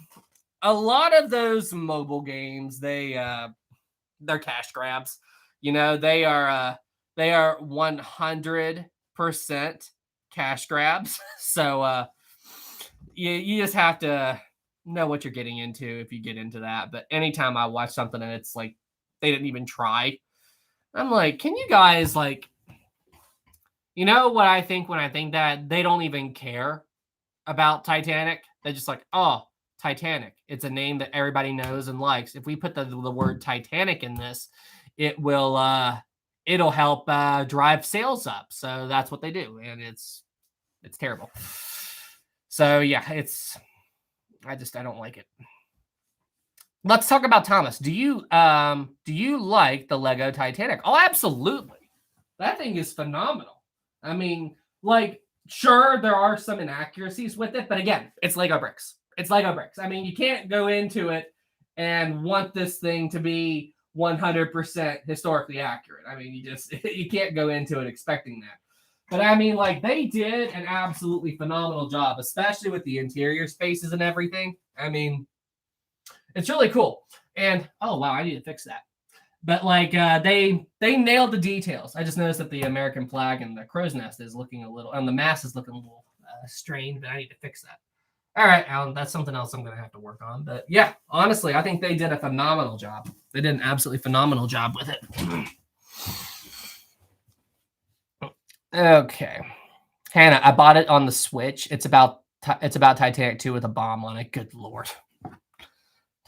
a lot of those mobile games, they're cash grabs. You know, they are 100% cash grabs. So you just have to know what you're getting into if you get into that. But anytime I watch something and it's like they didn't even try, I'm like, can you guys, like, you know what I think when I think that? They don't even care about Titanic. They're just like, oh, Titanic. It's a name that everybody knows and likes. If we put the word Titanic in this, it'll help drive sales up. So that's what they do, and it's terrible. So yeah, I don't like it. Let's talk about Thomas. Do you like the Lego Titanic? Oh, absolutely. That thing is phenomenal. I mean, like, sure, there are some inaccuracies with it, but again, it's Lego bricks. It's Lego bricks. I mean, you can't go into it and want this thing to be 100% historically accurate. I mean, you can't go into it expecting that. But I mean, like, they did an absolutely phenomenal job, especially with the interior spaces and everything. I mean, it's really cool. And oh wow, I need to fix that. But like they nailed the details. I just noticed that the American flag and the crow's nest is looking a little, and the mast is looking a little strained, but I need to fix that. All right, Alan, that's something else I'm going to have to work on. But yeah, honestly, I think they did a phenomenal job. They did an absolutely phenomenal job with it. Okay. Hannah, I bought it on the Switch. It's about Titanic 2 with a bomb on it. Good Lord.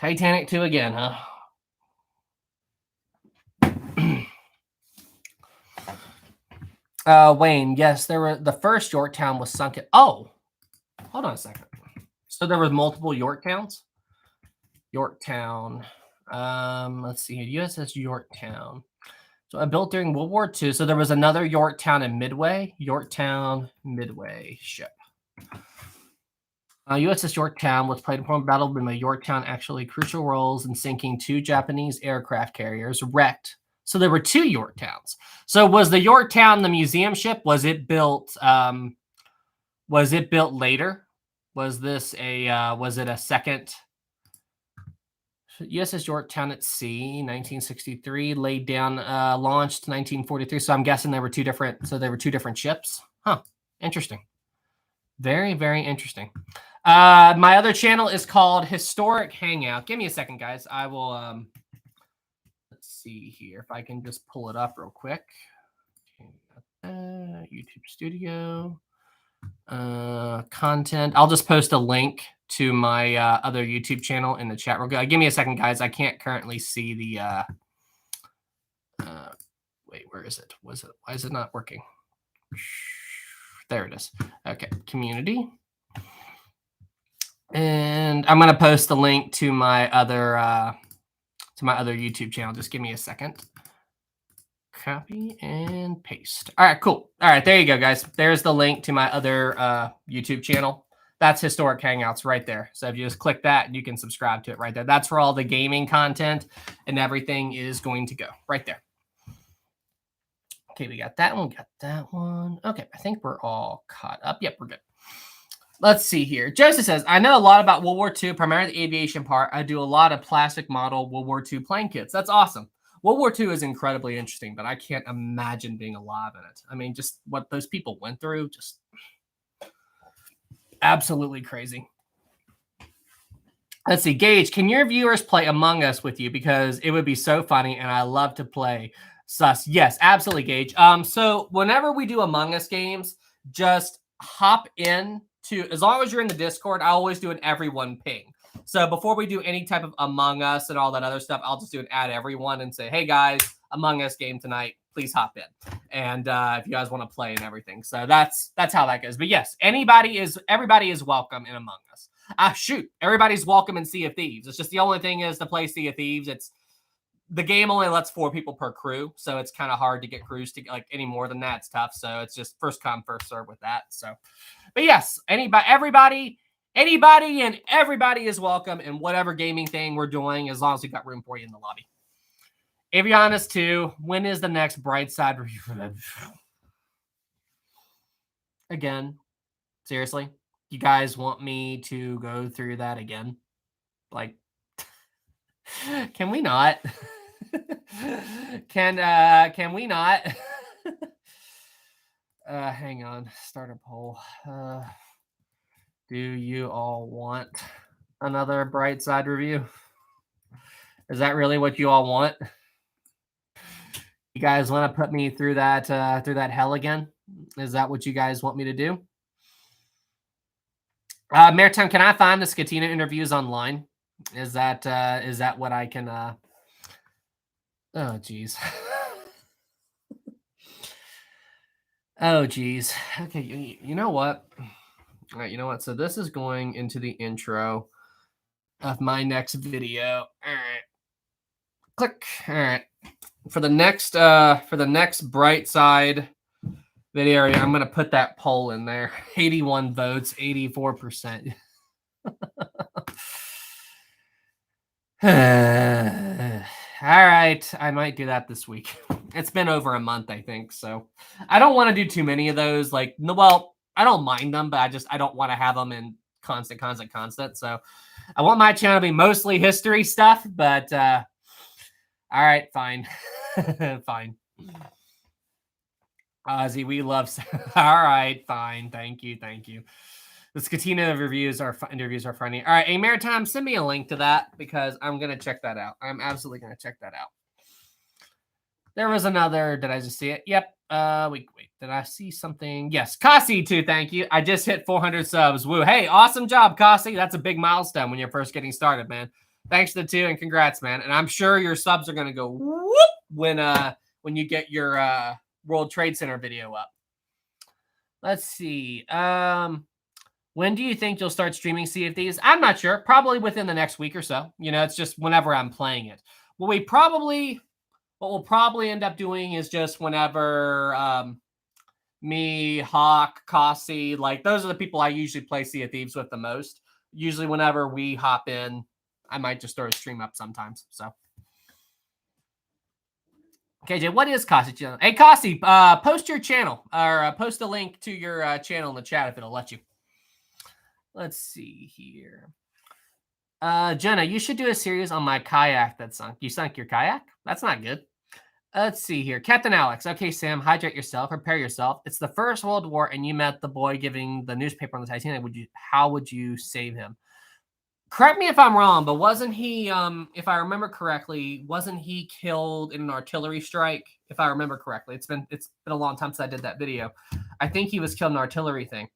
Titanic 2 again, huh? Wayne, yes, the first Yorktown was sunken. Oh, hold on a second. So there were multiple Yorktowns? Yorktown. Let's see here. USS Yorktown. So I built during World War II. So there was another Yorktown in Midway. Yorktown Midway ship. USS Yorktown was played important battle by Yorktown actually crucial roles in sinking 2 Japanese aircraft carriers wrecked. So there were 2 Yorktowns. So was the Yorktown the museum ship? Was it built later? Was it a second? USS Yorktown at sea, 1963, laid down, launched 1943. So I'm guessing there were 2 different ships. Huh. Interesting. Very, very interesting. My other channel is called Historic Hangout. Give me a second, guys. I will, let's see here if I can just pull it up real quick. YouTube Studio, content. I'll just post a link to my other YouTube channel in the chat real quick. Give me a second, guys. I can't currently see the, wait, where is it? Why is it not working? There it is. Okay, community. And I'm going to post the link to my other YouTube channel. Just give me a second. Copy and paste. All right, cool. All right, there you go, guys. There's the link to my other YouTube channel. That's Historic Hangouts right there. So if you just click that, you can subscribe to it right there. That's where all the gaming content and everything is going to go right there. Okay, we got that one. Got that one. Okay, I think we're all caught up. Yep, we're good. Let's see here. Joseph says, I know a lot about World War II, primarily the aviation part. I do a lot of plastic model World War II plane kits. That's awesome. World War II is incredibly interesting, but I can't imagine being alive in it. I mean, just what those people went through, just absolutely crazy. Let's see. Gage, can your viewers play Among Us with you? Because it would be so funny, and I love to play sus. Yes, absolutely, Gage. So whenever we do Among Us games, just hop in to, as long as you're in the Discord, I always do an everyone ping. So before we do any type of Among Us and all that other stuff, I'll just do an add everyone and say, hey guys, Among Us game tonight, please hop in. And if you guys want to play and everything. So that's how that goes. But yes, everybody is welcome in Among Us. Shoot, everybody's welcome in Sea of Thieves. It's just the only thing is to play Sea of Thieves. The game only lets 4 people per crew, so it's kind of hard to get crews to like any more than that. It's tough, so it's just first come, first serve with that. So, but yes, everybody Anybody and everybody is welcome in whatever gaming thing we're doing, as long as we've got room for you in the lobby. Avianis 2, when is the next Brightside review for that? Again, seriously, you guys want me to go through that again? Like, can we not? Can we not? Hang on, start a poll. Do you all want another Brightside review? Is that really what you all want? You guys want to put me through that hell again? Is that what you guys want me to do? Maritime, can I find the Scatina interviews online? Is that what I can? Oh, geez. Oh, geez. Okay, you know what? All right, you know what? So this is going into the intro of my next video. All right. Click. All right. For the next Brightside video, I'm going to put that poll in there. 81 votes, 84%. All right, I might do that this week. It's been over a month, I think, so I don't want to do too many of those. Like, well, I don't mind them, but I don't want to have them in constant. So I want my channel to be mostly history stuff, but all right, fine. Fine. Ozzy, we love. All right, fine. Thank you. The Scatina interviews are funny. All right, a Maritime, send me a link to that because I'm gonna check that out. I'm absolutely gonna check that out. There was another. Did I just see it? Yep. Wait. Did I see something? Yes, Kasi too. Thank you. I just hit 400 subs. Woo! Hey, awesome job, Kasi. That's a big milestone when you're first getting started, man. Thanks to the 2 and congrats, man. And I'm sure your subs are gonna go whoop when you get your World Trade Center video up. Let's see. When do you think you'll start streaming Sea of Thieves? I'm not sure. Probably within the next week or so. You know, it's just whenever I'm playing it. What we'll probably end up doing is just whenever me, Hawk, Kasi, like those are the people I usually play Sea of Thieves with the most. Usually whenever we hop in, I might just throw a stream up sometimes. So. KJ, what is Kasi channel? Hey, Kasi, post your channel or post a link to your channel in the chat if it'll let you. Let's see here. Jenna, you should do a series on my kayak that sunk. You sunk your kayak? That's not good. Let's see here. Captain Alex. Okay, Sam, hydrate yourself. Prepare yourself. It's the First World War, and you met the boy giving the newspaper on the Titanic. How would you save him? Correct me if I'm wrong, but wasn't he, if I remember correctly, wasn't he killed in an artillery strike? If I remember correctly. It's been a long time since I did that video. I think he was killed in an artillery thing.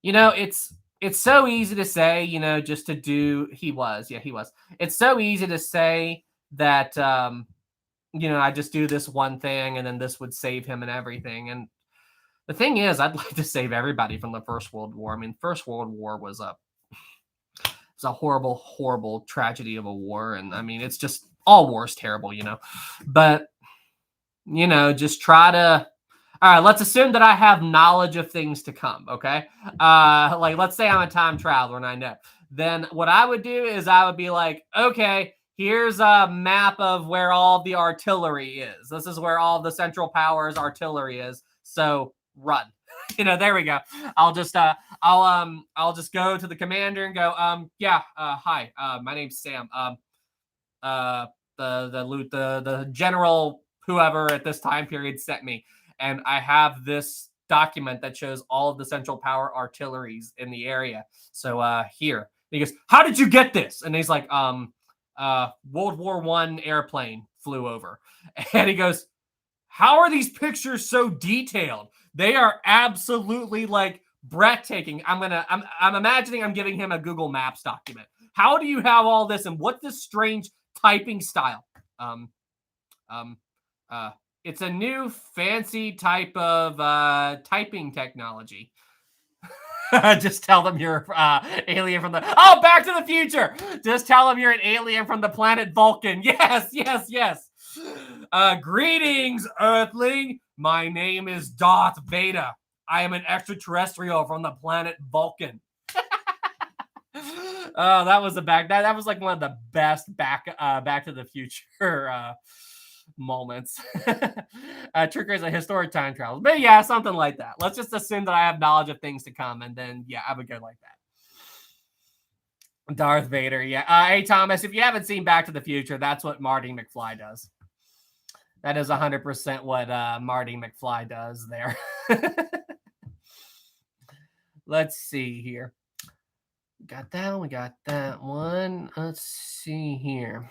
You know, it's so easy to say, you know, just to do. He was. It's so easy to say that, you know, I just do this one thing and then this would save him and everything. And the thing is, I'd like to save everybody from the First World War. I mean, First World War was a horrible, horrible tragedy of a war. And I mean, it's just all war is terrible, you know, but, you know, just try to. All right, let's assume that I have knowledge of things to come, okay? Like, let's say I'm a time traveler and I know. Then what I would do is I would be like, okay, here's a map of where all the artillery is. This is where all the Central Powers artillery is. So run. You know, there we go. I'll just go to the commander and go, hi, my name's Sam. The general whoever at this time period sent me. And I have this document that shows all of the Central Power artilleries in the area. So here. And he goes, how did you get this? And he's like, World War I airplane flew over. And he goes, how are these pictures so detailed? They are absolutely like breathtaking. I'm imagining I'm giving him a Google Maps document. How do you have all this? And what's this strange typing style? It's a new fancy type of typing technology. Just tell them you're alien from the... Oh, Back to the Future! Just tell them you're an alien from the planet Vulcan. Yes. Greetings, Earthling. My name is Darth Vader. I am an extraterrestrial from the planet Vulcan. Oh, that was that was like one of the best Back to the Future moments. Trickery is a historic time travel, but yeah, something like that. Let's just assume that I have knowledge of things to come, and then yeah, I would go like that. Darth Vader, yeah. Hey Thomas, if you haven't seen Back to the Future, that's what Marty McFly does. That is 100% what Marty McFly does there. Let's see here. Got that one. We got that one. Let's see here.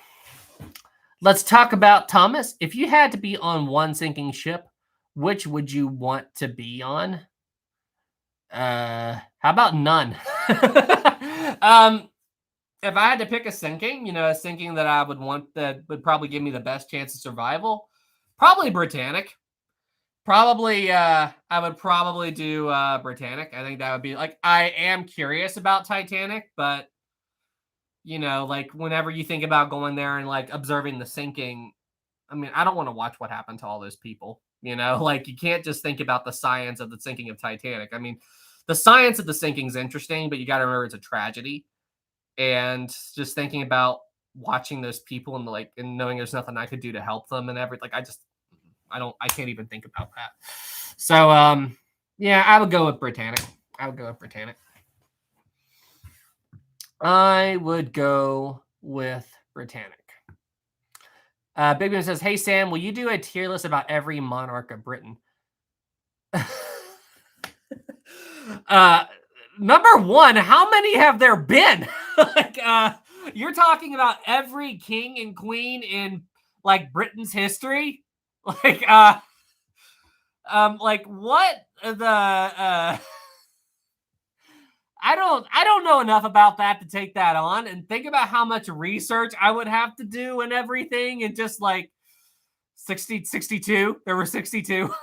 Let's talk about Thomas. If you had to be on one sinking ship, which would you want to be on? How about none? If I had to pick a sinking, a sinking that I would want that would probably give me the best chance of survival, probably Britannic. Probably, I would probably do Britannic. I think that would be like, I am curious about Titanic, but like whenever you think about going there and like observing the sinking, I mean, I don't want to watch what happened to all those people. Like you can't just think about the science of the sinking of Titanic. I mean, the science of the sinking is interesting, but you got to remember it's a tragedy. And just thinking about watching those people and knowing there's nothing I could do to help them and everything, like I can't even think about that. So, yeah, I would go with Britannic. I would go with Britannic. Big Man says, "Hey Sam, will you do a tier list about every monarch of Britain?" Number one, how many have there been? You're talking about every king and queen in like Britain's history? Like what the I don't know enough about that to take that on, and think about how much research I would have to do and everything, and just like 62. There were 62.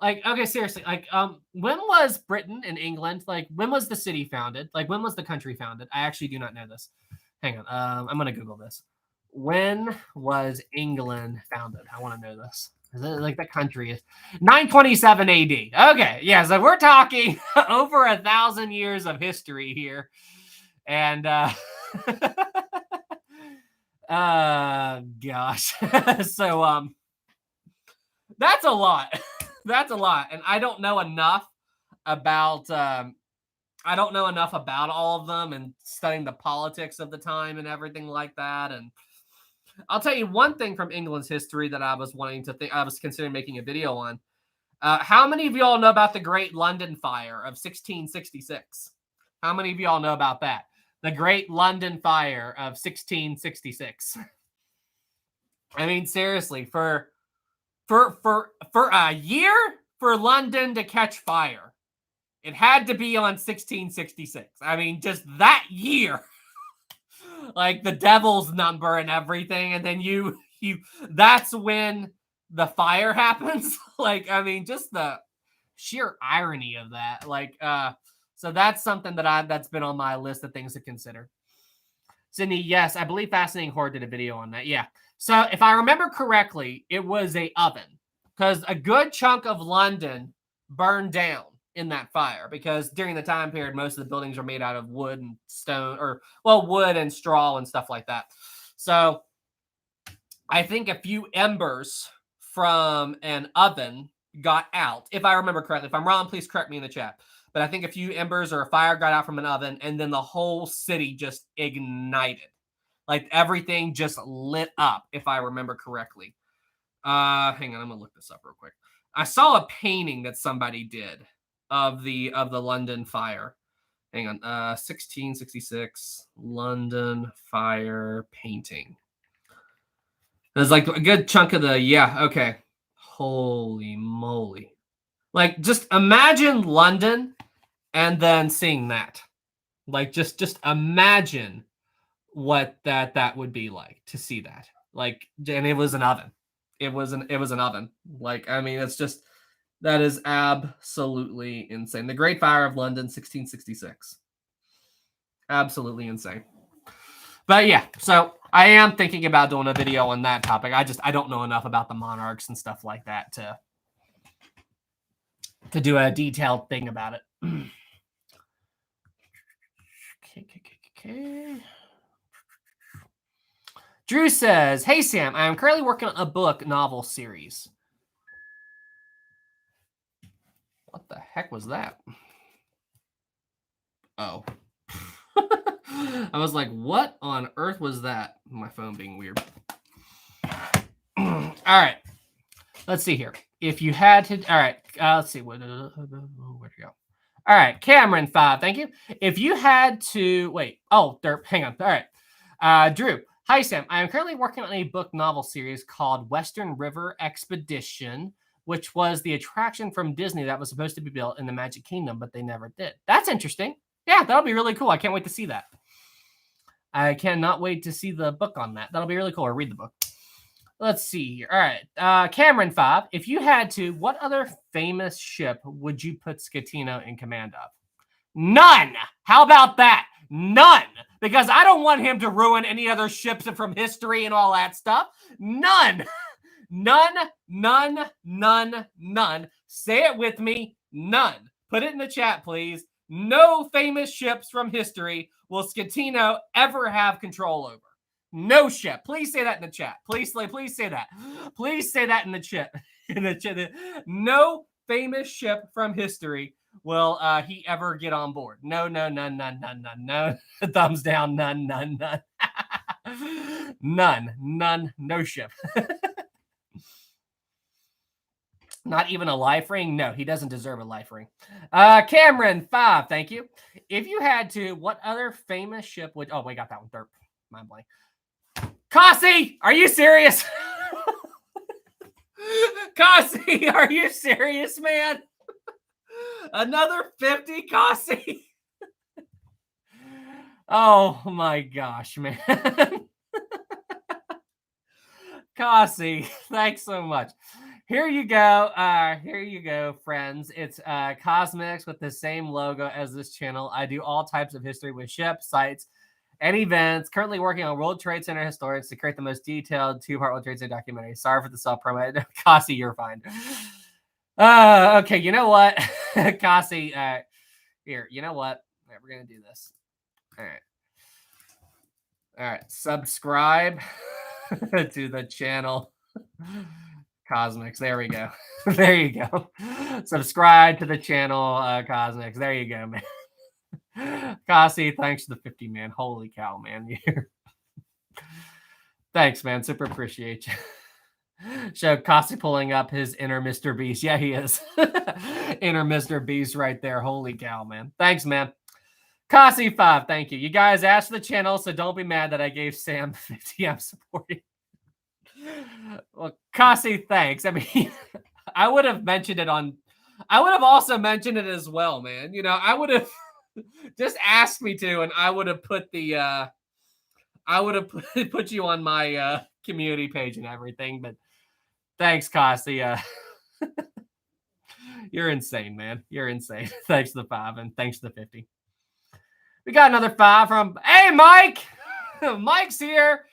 Like, okay, seriously, like, when was Britain and England, like, when was the city founded? Like, when was the country founded? I actually do not know this. Hang on, I'm gonna Google this. When was England founded? I want to know this. Like, the country is 927 AD. Okay, yeah, so we're talking over 1,000 years of history here. And, gosh. So, that's a lot. That's a lot. And I don't know enough about all of them and studying the politics of the time and everything like that. And I'll tell you one thing from England's history that I was considering making a video on. How many of y'all know about the Great London Fire of 1666? How many of y'all know about that? The Great London Fire of 1666. I mean, seriously, for a year for London to catch fire, it had to be on 1666. I mean, just that year. Like the devil's number and everything, and then you that's when the fire happens. Like, I mean, just the sheer irony of that. Like, so that's something that's been on my list of things to consider. Sydney, yes, I believe Fascinating Horde did a video on that. Yeah. So if I remember correctly, it was a oven, because a good chunk of London burned down in that fire, because during the time period, most of the buildings were made out of wood and stone, wood and straw and stuff like that. So I think a few embers from an oven got out, if I remember correctly. If I'm wrong, please correct me in the chat. But I think a few embers or a fire got out from an oven, and then the whole city just ignited. Like everything just lit up, if I remember correctly. Hang on, I'm gonna look this up real quick. I saw a painting that somebody did of the London fire. Hang on, 1666 London fire painting. There's like a good chunk of okay. Holy moly. Like, just imagine London and then seeing that. Like, just imagine what that would be like to see that. Like, and it was an oven. It was an oven. Like, I mean, it's just, that is absolutely insane. The Great Fire of London, 1666. Absolutely insane. But yeah, so I am thinking about doing a video on that topic. I don't know enough about the monarchs and stuff like that to do a detailed thing about it. Okay. Drew says, "Hey Sam, I am currently working on a book novel series." What the heck was that? Oh. I was like, what on earth was that? My phone being weird. All right. Let's see here. If you had to, all right. Let's see. Where'd it go? All right. Cameron 5. Thank you. If you had to, wait. Oh, derp. Hang on. All right. Drew. Hi, Sam. I am currently working on a book novel series called Western River Expedition, which was the attraction from Disney that was supposed to be built in the Magic Kingdom, but they never did. That's interesting. Yeah, that'll be really cool. I can't wait to see that. I cannot wait to see the book on that. That'll be really cool. Or read the book. Let's see here. All right. Cameron 5. If you had to, what other famous ship would you put Scatino in command of? None. How about that? None. Because I don't want him to ruin any other ships from history and all that stuff. None. None. Say it with me. None. Put it in the chat, please. No famous ships from history will Scatino ever have control over. No ship. Please say that in the chat. Please say that. Please say that in the chat. No famous ship from history will he ever get on board. No. Thumbs down. None. None. No ship. Not even a life ring? No, he doesn't deserve a life ring. Cameron 5, thank you. If you had to, what other famous ship would... Oh, we got that one. Derp. Mind blank. Kasi, are you serious? Kasi, are you serious, man? Another 50, Kasi? Oh, my gosh, man. Kasi, thanks so much. Here you go, friends. It's Cosmetics with the same logo as this channel. I do all types of history with ships, sites, and events. Currently working on World Trade Center historians to create the most detailed 2-part World Trade Center documentary. Sorry for the self-promo. Kasi, you're fine. Okay, you know what? Kasi, here, you know what? All right, we're going to do this. All right. Subscribe to the channel. Cosmics. There we go. There you go. Subscribe to the channel, Cosmics. There you go, man. Kasi, thanks to the 50, man. Holy cow, man. Thanks, man. Super appreciate you. Show Kasi pulling up his inner Mr. Beast. Yeah, he is. Inner Mr. Beast right there. Holy cow, man. Thanks, man. Kasi 5, thank you. You guys asked for the channel, so don't be mad that I gave Sam 50. I'm supporting. Well, Kasi, thanks. I mean, I would have mentioned it on... I would have also mentioned it as well, man. You know, I would have just asked me to, and I would have put the... I would have put you on my community page and everything, but thanks, Kasi. You're insane, man. You're insane. Thanks to the 5, and thanks to the 50. We got another 5 from... Hey, Mike! Mike's here.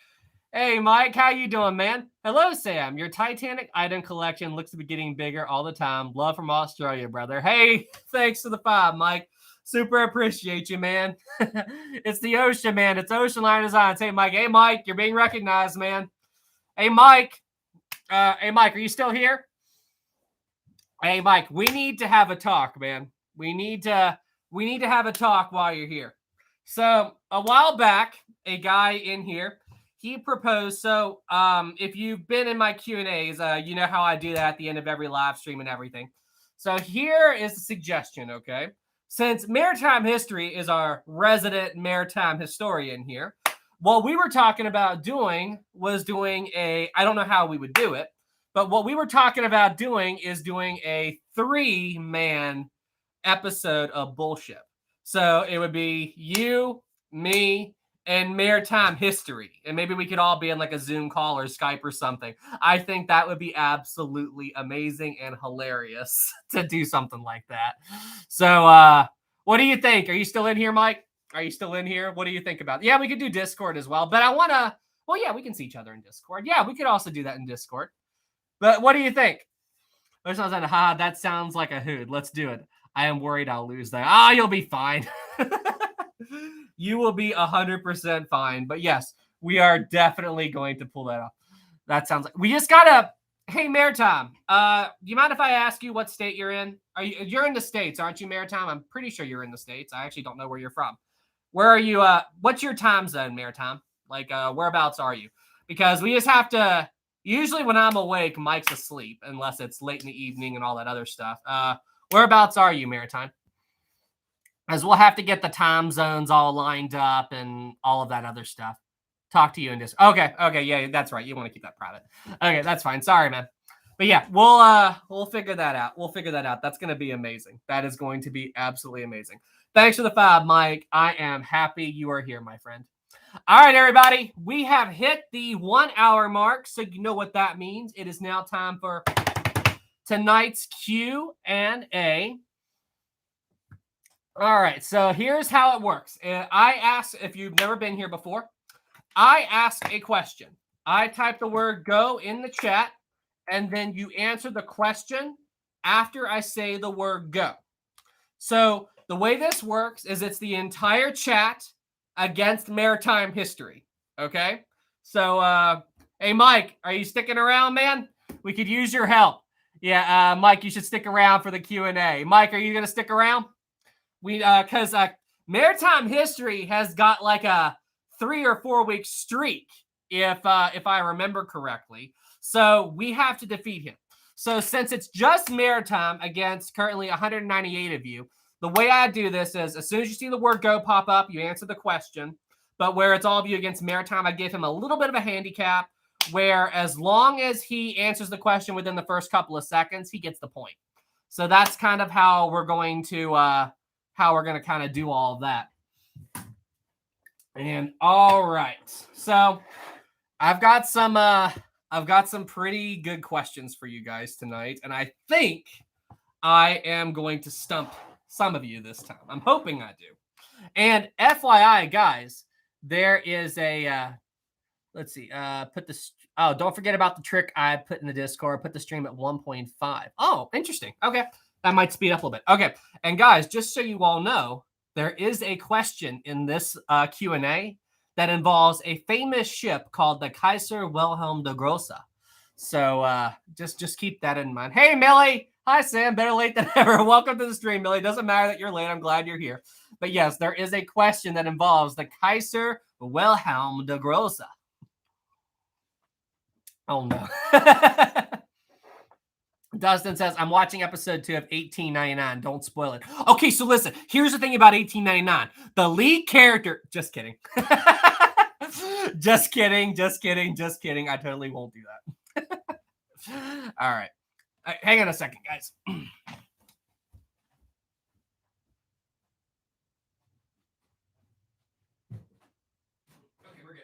Hey, Mike, how you doing, man? Hello, Sam. Your Titanic item collection looks to be getting bigger all the time. Love from Australia, brother. Hey, thanks to the 5, Mike. Super appreciate you, man. It's the ocean, man. It's Ocean Line Designs. Hey, Mike. Hey, Mike, you're being recognized, man. Hey, Mike. Hey, Mike, are you still here? Hey, Mike, we need to have a talk, man. We need to have a talk while you're here. So a while back, a guy in here, he proposed. So if you've been in my Q&As, you know how I do that at the end of every live stream and everything. So here is a suggestion, okay? Since Maritime History is our resident maritime historian here, what we were talking about doing was doing a, I don't know how we would do it, but what we were talking about doing is doing a 3-man episode of Bullshit. So it would be you, me, and Maritime History. And maybe we could all be in like a Zoom call or Skype or something. I think that would be absolutely amazing and hilarious to do something like that. So what do you think? Are you still in here, Mike? Are you still in here? What do you think about it? Yeah, we could do Discord as well. But I want to... Well, yeah, we can see each other in Discord. Yeah, we could also do that in Discord. But what do you think? That sounds like a hood. Let's do it. I am worried I'll lose that. You'll be fine. You will be 100% fine. But yes, we are definitely going to pull that off. That sounds like we just gotta. Hey, Maritime. Do you mind if I ask you what state you're in? You're in the States, aren't you, Maritime? I'm pretty sure you're in the States. I actually don't know where you're from. Where are you? What's your time zone, Maritime? Like, whereabouts are you? Because we just have to. Usually, when I'm awake, Mike's asleep, unless it's late in the evening and all that other stuff. Whereabouts are you, Maritime? As we'll have to get the time zones all lined up and all of that other stuff. Talk to you in this. Okay, yeah, that's right. You want to keep that private. Okay, that's fine. Sorry, man. But yeah, we'll figure that out. We'll figure that out. That's going to be amazing. That is going to be absolutely amazing. Thanks for the 5, Mike. I am happy you are here, my friend. All right, everybody. We have hit the 1 hour mark, so you know what that means. It is now time for tonight's Q&A. All right, so here's how it works. I ask, if you've never been here before, I ask a question. I type the word go in the chat, and then you answer the question after I say the word go. So the way this works is it's the entire chat against maritime history. Okay? So, hey, Mike, are you sticking around, man? We could use your help. Yeah, Mike, you should stick around for the Q&A. Mike, are you going to stick around? Because maritime history has got like a 3 or 4 week streak, if I remember correctly. So we have to defeat him. So since it's just maritime against currently 198 of you, the way I do this is as soon as you see the word go pop up, you answer the question. But where it's all of you against maritime, I give him a little bit of a handicap where as long as he answers the question within the first couple of seconds, he gets the point. So that's kind of how we're going to kind of do all of that. And all right, so I've got some pretty good questions for you guys tonight, and I think I am going to stump some of you this time. I'm hoping I do. And FYI, guys, there is a let's see, don't forget about the trick I put in the Discord. Put the stream at 1.5. Oh, interesting. Okay, that might speed up a little bit. Okay, and guys, just so you all know, there is a question in this Q&A that involves a famous ship called the Kaiser Wilhelm der Große. So just keep that in mind. Hey, Millie. Hi, Sam. Better late than ever. Welcome to the stream, Millie. Doesn't matter that you're late. I'm glad you're here. But yes, there is a question that involves the Kaiser Wilhelm der Große. Oh, no. Dustin says, I'm watching episode 2 of 1899. Don't spoil it. Okay, so listen. Here's the thing about 1899. The lead character... Just kidding. Just kidding. I totally won't do that. All right. Hang on a second, guys. Okay, we're good.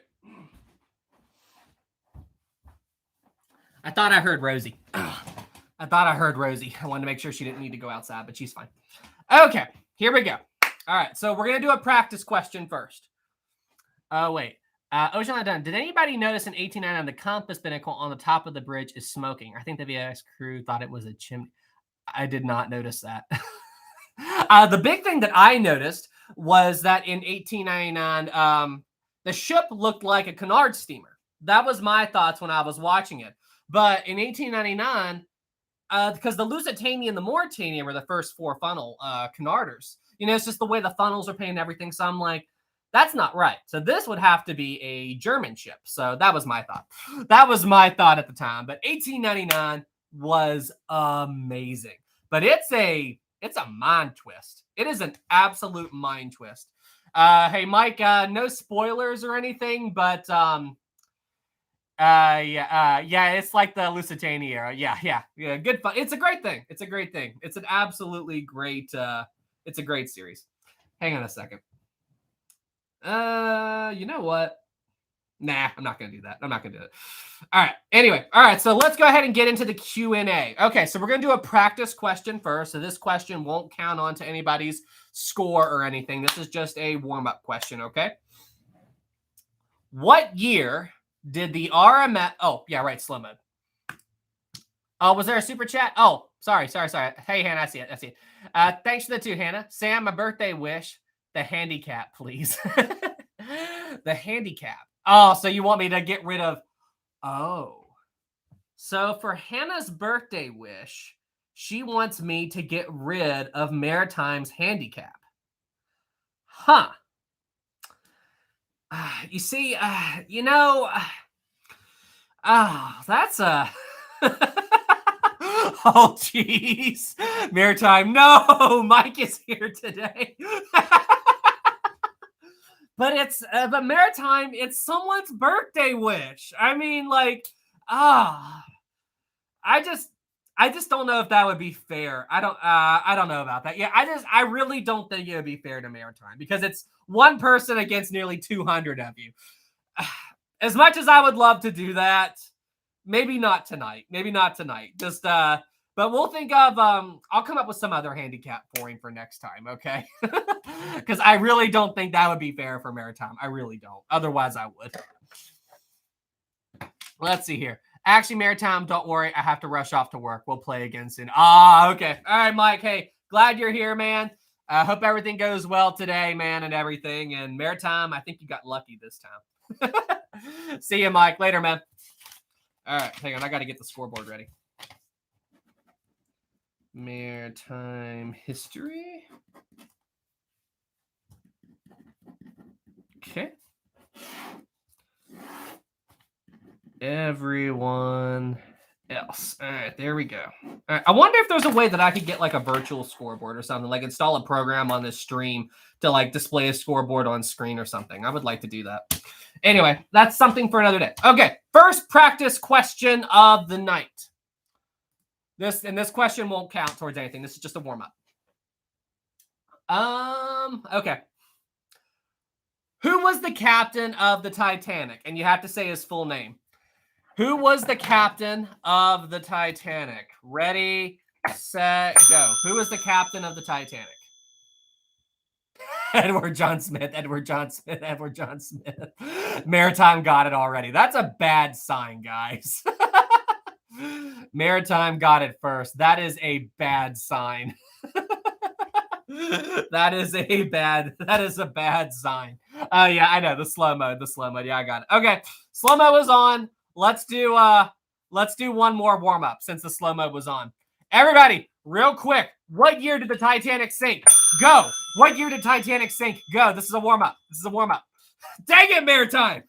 I thought I heard Rosie. I wanted to make sure she didn't need to go outside, but she's fine. Okay, here we go. All right, so we're going to do a practice question first. Oh, wait. Ocean Done. Did anybody notice in 1899 the compass binnacle on the top of the bridge is smoking? I think the VX crew thought it was a chimney. I did not notice that. The big thing that I noticed was that in 1899, the ship looked like a canard steamer. That was my thoughts when I was watching it. But in 1899, because the Lusitania and the Mauretania were the first 4 funnel canarders, it's just the way the funnels are painted and everything. So I'm like, that's not right. So this would have to be a German ship. So that was my thought. That was my thought at the time. But 1899 was amazing. But it's a mind twist. It is an absolute mind twist. Hey, Mike, no spoilers or anything, but yeah, it's like the Lusitania. Yeah, good fun. It's a great thing. It's an absolutely great. It's a great series. Hang on a second. You know what? Nah, I'm not going to do that. I'm not going to do it. All right. Anyway. All right. So let's go ahead and get into the Q&A. Okay. So we're going to do a practice question first. So this question won't count on to anybody's score or anything. This is just a warm-up question. Okay. What year did the RMS... Oh, yeah, right. Slow mode. Oh, was there a super chat? Oh, sorry. Hey, Hannah, I see it. Thanks for the 2, Hannah. Sam, my birthday wish. The handicap, please. The handicap. Oh, so you want me to get rid of... Oh. So for Hannah's birthday wish, she wants me to get rid of Maritime's handicap. Huh. You see, that's a... Oh, jeez. Maritime, no! Mike is here today. But but Maritime, it's someone's birthday wish. I mean, like, I just don't know if that would be fair. I don't know about that. Yeah, I really don't think it would be fair to Maritime because it's one person against nearly 200 of you. As much as I would love to do that, maybe not tonight. Maybe not tonight. Just but we'll think of I'll come up with some other handicap for him for next time, okay? Because I really don't think that would be fair for Maritime. I really don't. Otherwise, I would. Let's see here. Actually, Maritime, don't worry. I have to rush off to work. We'll play again soon. Okay. All right, Mike. Hey, glad you're here, man. I hope everything goes well today, man, and everything. And Maritime, I think you got lucky this time. See you, Mike. Later, man. All right, hang on. I got to get the scoreboard ready. Maritime history. Okay. Everyone else. All right, there we go. All right, I wonder if there's a way that I could get like a virtual scoreboard or something, like install a program on this stream to like display a scoreboard on screen or something. I would like to do that. Anyway, that's something for another day. Okay, first practice question of the night. This question won't count towards anything. This is just a warm-up. Okay. Who was the captain of the Titanic? And you have to say his full name. Who was the captain of the Titanic? Ready, set, go. Who was the captain of the Titanic? Edward John Smith, Edward John Smith, Edward John Smith. Maritime got it already. That's a bad sign, guys. Maritime got it first. That is a bad sign. That is a bad sign. Yeah, I know. The slow mode. Yeah, I got it. Okay. Slow mode was on. Let's do one more warm up since the slow mode was on. Everybody, real quick. What year did the Titanic sink? Go. What year did Titanic sink? Go. This is a warm up. Dang it, Maritime.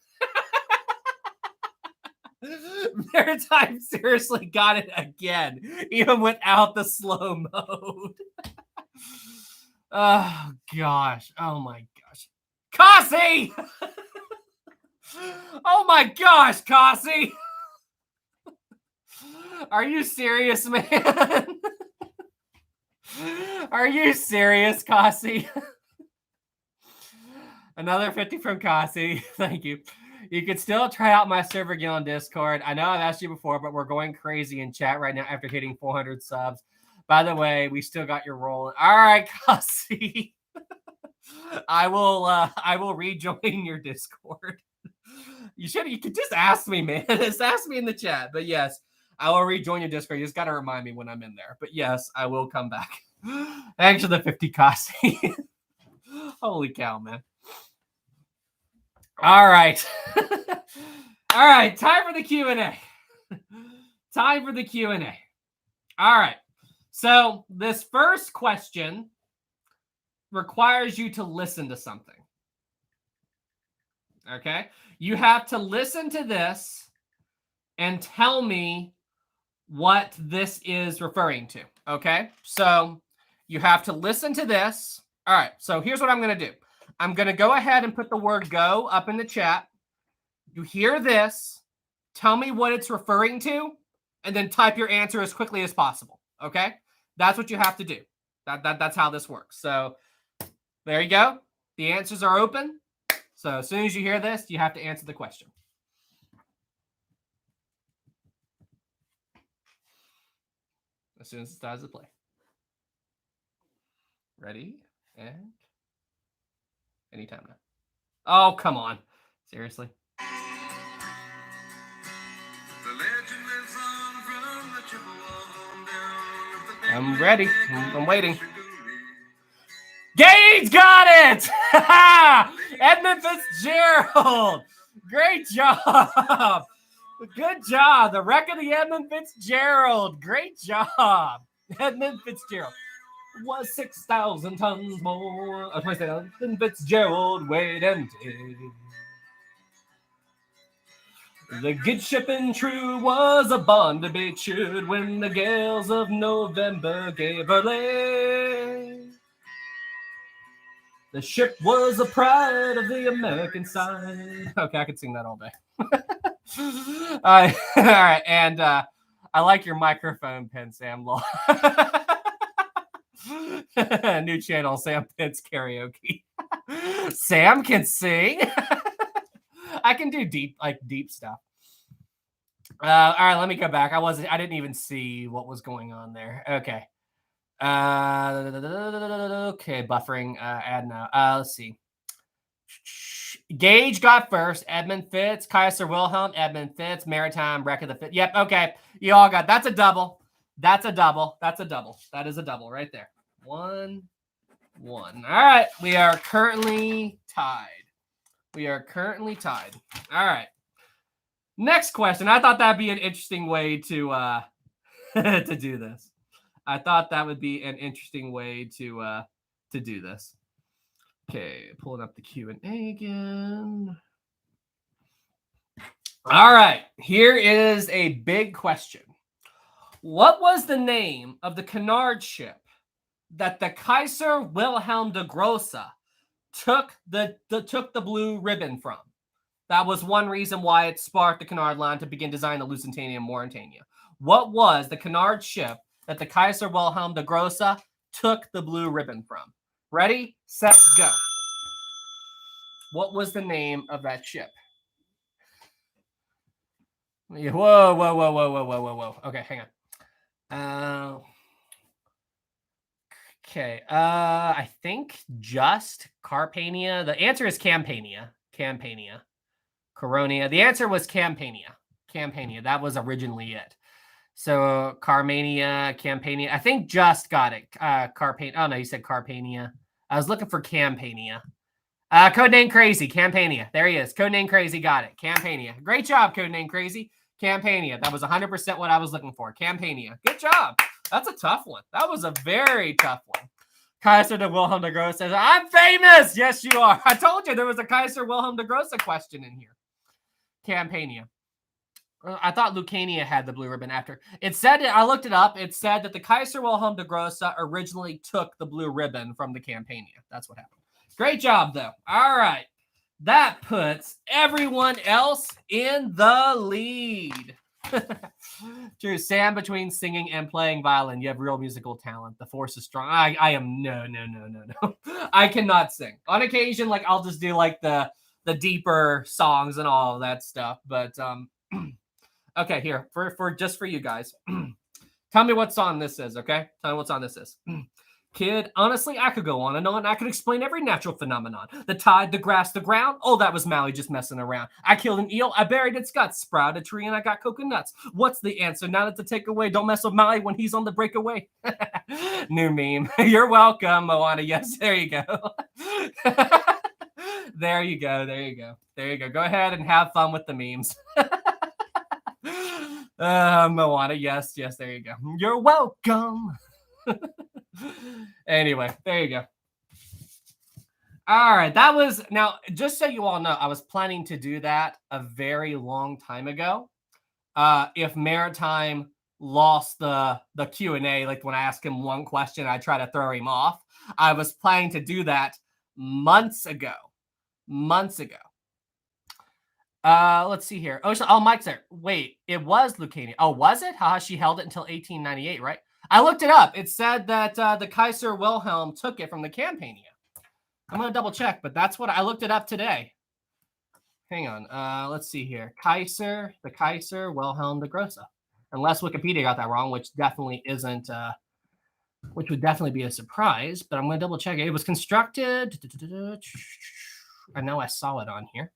Maritime seriously got it again, even without the slow mode. Oh, gosh. Oh, my gosh. Kasi! Oh, my gosh, Kasi! Are you serious, man? Are you serious, Kasi? Another 50 from Kasi. Thank you. You could still try out my server again on Discord. I know I've asked you before, but we're going crazy in chat right now after hitting 400 subs. By the way, we still got your roll. All right, Kasi. I will rejoin your Discord. You could just ask me, man. Just ask me in the chat. But yes, I will rejoin your Discord. You just got to remind me when I'm in there. But yes, I will come back. Thanks for the 50, Kasi. Holy cow, man. All right. All right. Time for the Q&A. All right. So this first question requires you to listen to something. Okay? You have to listen to this and tell me what this is referring to. Okay? So you have to listen to this. All right. So here's what I'm going to do. I'm going to go ahead and put the word go up in the chat. You hear this, tell me what it's referring to, and then type your answer as quickly as possible. Okay? That's what you have to do. That's how this works. So there you go. The answers are open. So as soon as you hear this, you have to answer the question. As soon as it starts to play. Ready? And anytime now. Oh, come on. Seriously? I'm ready. I'm waiting. Gage got it! Edmund Fitzgerald. Great job. Good job. The wreck of the Edmund Fitzgerald. Great job. Edmund Fitzgerald was 6,000 tons more. 20,000 Fitzgerald weighed empty. The good ship and true was a bond to be chewed when the gales of November gave her lay. The ship was the pride of the American side. Okay, I could sing that all day. All right, and I like your microphone pin, Sam Law. New channel, Sam Pitts Karaoke. Sam can sing. I can do deep stuff. All right, let me go back. I didn't even see what was going on there. Okay. Okay, buffering. Add now. Let's see. Gage got first. Edmund Fitz, Kaiser Wilhelm, Edmund Fitz, Maritime, Wreck of the Fitz. Yep. Okay, you all got. That's a double. That's a double. That's a double. That is a double right there. 1-1. All right, we are currently tied. All right. Next question. I thought that'd be an interesting way to to do this. I thought that would be an interesting way to do this. Okay, pulling up the Q&A again. All right, here is a big question. What was the name of the Cunard ship that the Kaiser Wilhelm de Grosse took the blue ribbon from? That was one reason why it sparked the Cunard line to begin designing the Lusitania and Mauretania. What was the Cunard ship that the Kaiser Wilhelm de Grosse took the blue ribbon from? Ready, set, go. What was the name of that ship? Whoa. Okay, hang on. Okay. I think just Carpania. The answer is Campania. Coronia. The answer was Campania. That was originally it. So Carmania, Campania. I think just got it. Carpania. Oh no, you said Carpania. I was looking for Campania. Codename Crazy, Campania. There he is. Codename Crazy got it. Campania. Great job, Codename Crazy. Campania. That was 100% what I was looking for. Campania. Good job. That's a tough one. That was a very tough one. Kaiser de Wilhelm de Grosse says, I'm famous. Yes, you are. I told you there was a Kaiser Wilhelm de Grosse question in here. Campania. I thought Lucania had the blue ribbon after. It said, I looked it up. It said that the Kaiser Wilhelm de Grosse originally took the blue ribbon from the Campania. That's what happened. Great job, though. All right. That puts everyone else in the lead. True. Sam, between singing and playing violin, you have real musical talent. The force is strong. I am no. I cannot sing. On occasion, like I'll just do like the deeper songs and all of that stuff. But okay, here for just for you guys. Tell me what song this is, okay? Tell me what song this is. Kid, honestly, I could go on and on. I could explain every natural phenomenon. The tide, the grass, the ground. Oh, that was Maui just messing around. I killed an eel. I buried its guts. Sprouted a tree and I got coconuts. What's the answer? Now that's a takeaway. Don't mess with Maui when he's on the breakaway. New meme. You're welcome, Moana. Yes, there you go. There you go. Go ahead and have fun with the memes. Moana. Yes, there you go. You're welcome. Anyway, there you go. All right, that was now. Just so you all know, I was planning to do that a very long time ago. If Maritime lost the Q&A, like when I ask him one question, I try to throw him off. I was planning to do that months ago. Let's see here. Oh, Mike's there. Wait, it was Lucania. Oh, was it? Haha, she held it until 1898, right? I looked it up. It said that the Kaiser Wilhelm took it from the Campania. I'm going to double check, but that's what I looked it up today. Hang on. Let's see here. The Kaiser Wilhelm de Grosse. Unless Wikipedia got that wrong, which definitely isn't, which would definitely be a surprise, but I'm going to double check it. It was constructed. I know I saw it on here.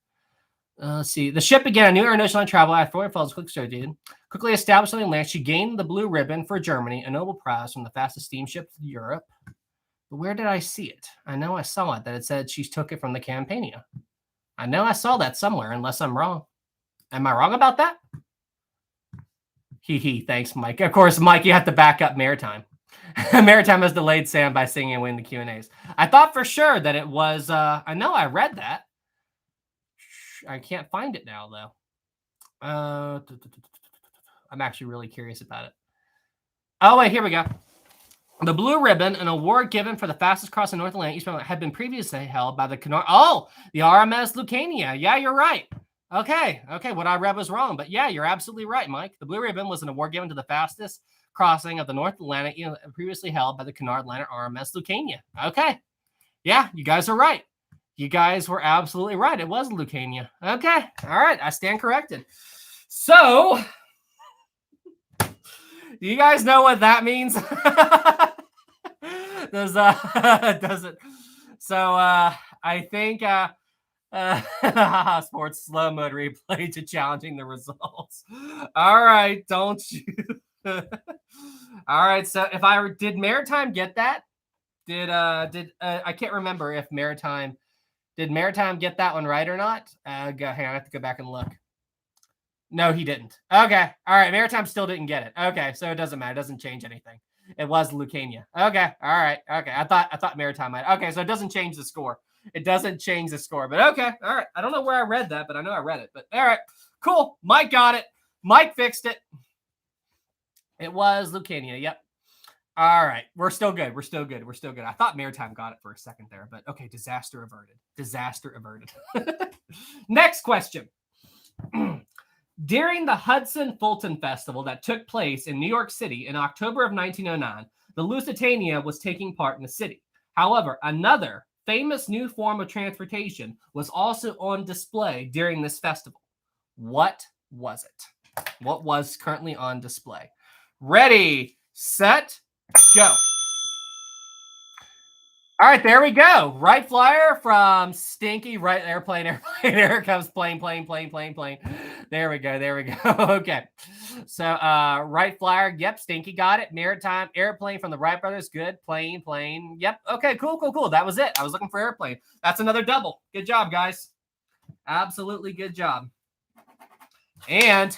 Let's see. The ship began a new international travel after Florida Falls quickly established on the land. She gained the blue ribbon for Germany, a noble prize from the fastest steamship in Europe. But where did I see it? I know I saw it, that it said she took it from the Campania. I know I saw that somewhere, unless I'm wrong. Am I wrong about that? Thanks, Mike. Of course, Mike, you have to back up Maritime. Maritime has delayed Sam by singing and winning the Q&As. I thought for sure that it was, I know I read that. I can't find it now, though. I'm actually really curious about it. Oh, wait, here we go. The Blue Ribbon, an award given for the fastest cross in North Atlantic, had been previously held by the the RMS Lucania. Yeah, you're right. Okay, what I read was wrong, but yeah, you're absolutely right, Mike. The Blue Ribbon was an award given to the fastest crossing of the North Atlantic, previously held by the Cunard Liner RMS Lucania. Okay, yeah, you guys are right. You guys were absolutely right. It was Lucania. Okay, all right, I stand corrected. So, do you guys know what that means? Does it? So I think sports slow mode replay to challenging the results. All right, don't you? All right, so if I did Maritime get that? Did I can't remember if Maritime get that one right or not? Hang on, I have to go back and look. No, he didn't. Okay. All right. Maritime still didn't get it. Okay. So it doesn't matter. It doesn't change anything. It was Lucania. Okay. All right. Okay. I thought Maritime might. Okay. So it doesn't change the score. It doesn't change the score. But okay. All right. I don't know where I read that, but I know I read it. But all right. Cool. Mike got it. Mike fixed it. It was Lucania. Yep. All right. We're still good. I thought Maritime got it for a second there, but okay. Disaster averted. Next question. During the Hudson Fulton Festival that took place in New York City in October of 1909, the Lusitania was taking part in the city. However, another famous new form of transportation was also on display during this festival. What was it? What was currently on display? Ready, set, go. All right, there we go. Wright Flyer from Stinky. Right, airplane. Here comes plane. There we go. Okay. So, Wright Flyer. Yep, Stinky got it. Maritime. Airplane from the Wright brothers. Good. Plane. Yep. Okay, cool. That was it. I was looking for airplane. That's another double. Good job, guys. Absolutely good job. And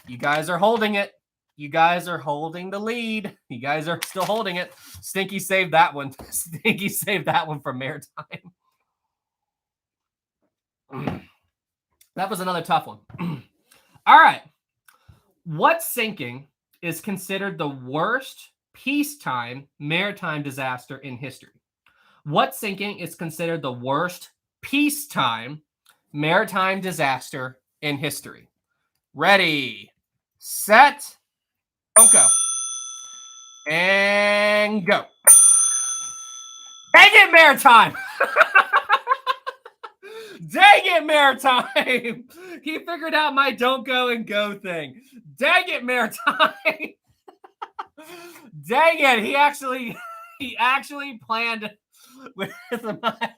you guys are holding it. You guys are holding the lead. You guys are still holding it. Stinky saved that one. Stinky saved that one from Maritime. That was another tough one. All right. What sinking is considered the worst peacetime maritime disaster in history? What sinking is considered the worst peacetime maritime disaster in history? Ready, set, don't go. And go. Dang it, Maritime! Dang it, Maritime! He figured out my don't go and go thing. Dang it, Maritime! Dang it! He actually planned with my.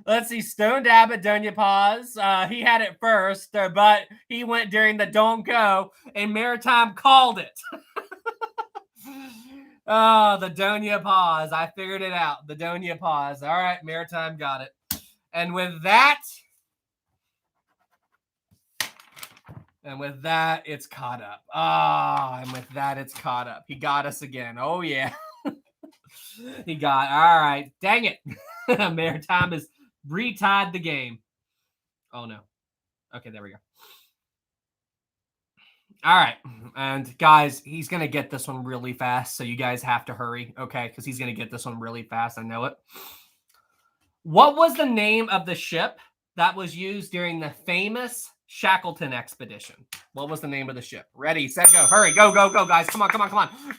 Let's see, Stoned Abbott, Donia Pause. He had it first, but he went during the don't go, and Maritime called it. Oh, the Donia Pause. I figured it out. The Donia Pause. All right, Maritime got it. And with that, it's caught up. And with that, it's caught up. He got us again. Oh, yeah. All right. Dang it. Maritime has retied the game. Oh, no. Okay, there we go. All right. And guys, he's going to get this one really fast. So you guys have to hurry. Okay. Because he's going to get this one really fast. I know it. What was the name of the ship that was used during the famous Shackleton expedition? What was the name of the ship? Ready, set, go. Hurry. Go, guys. Come on.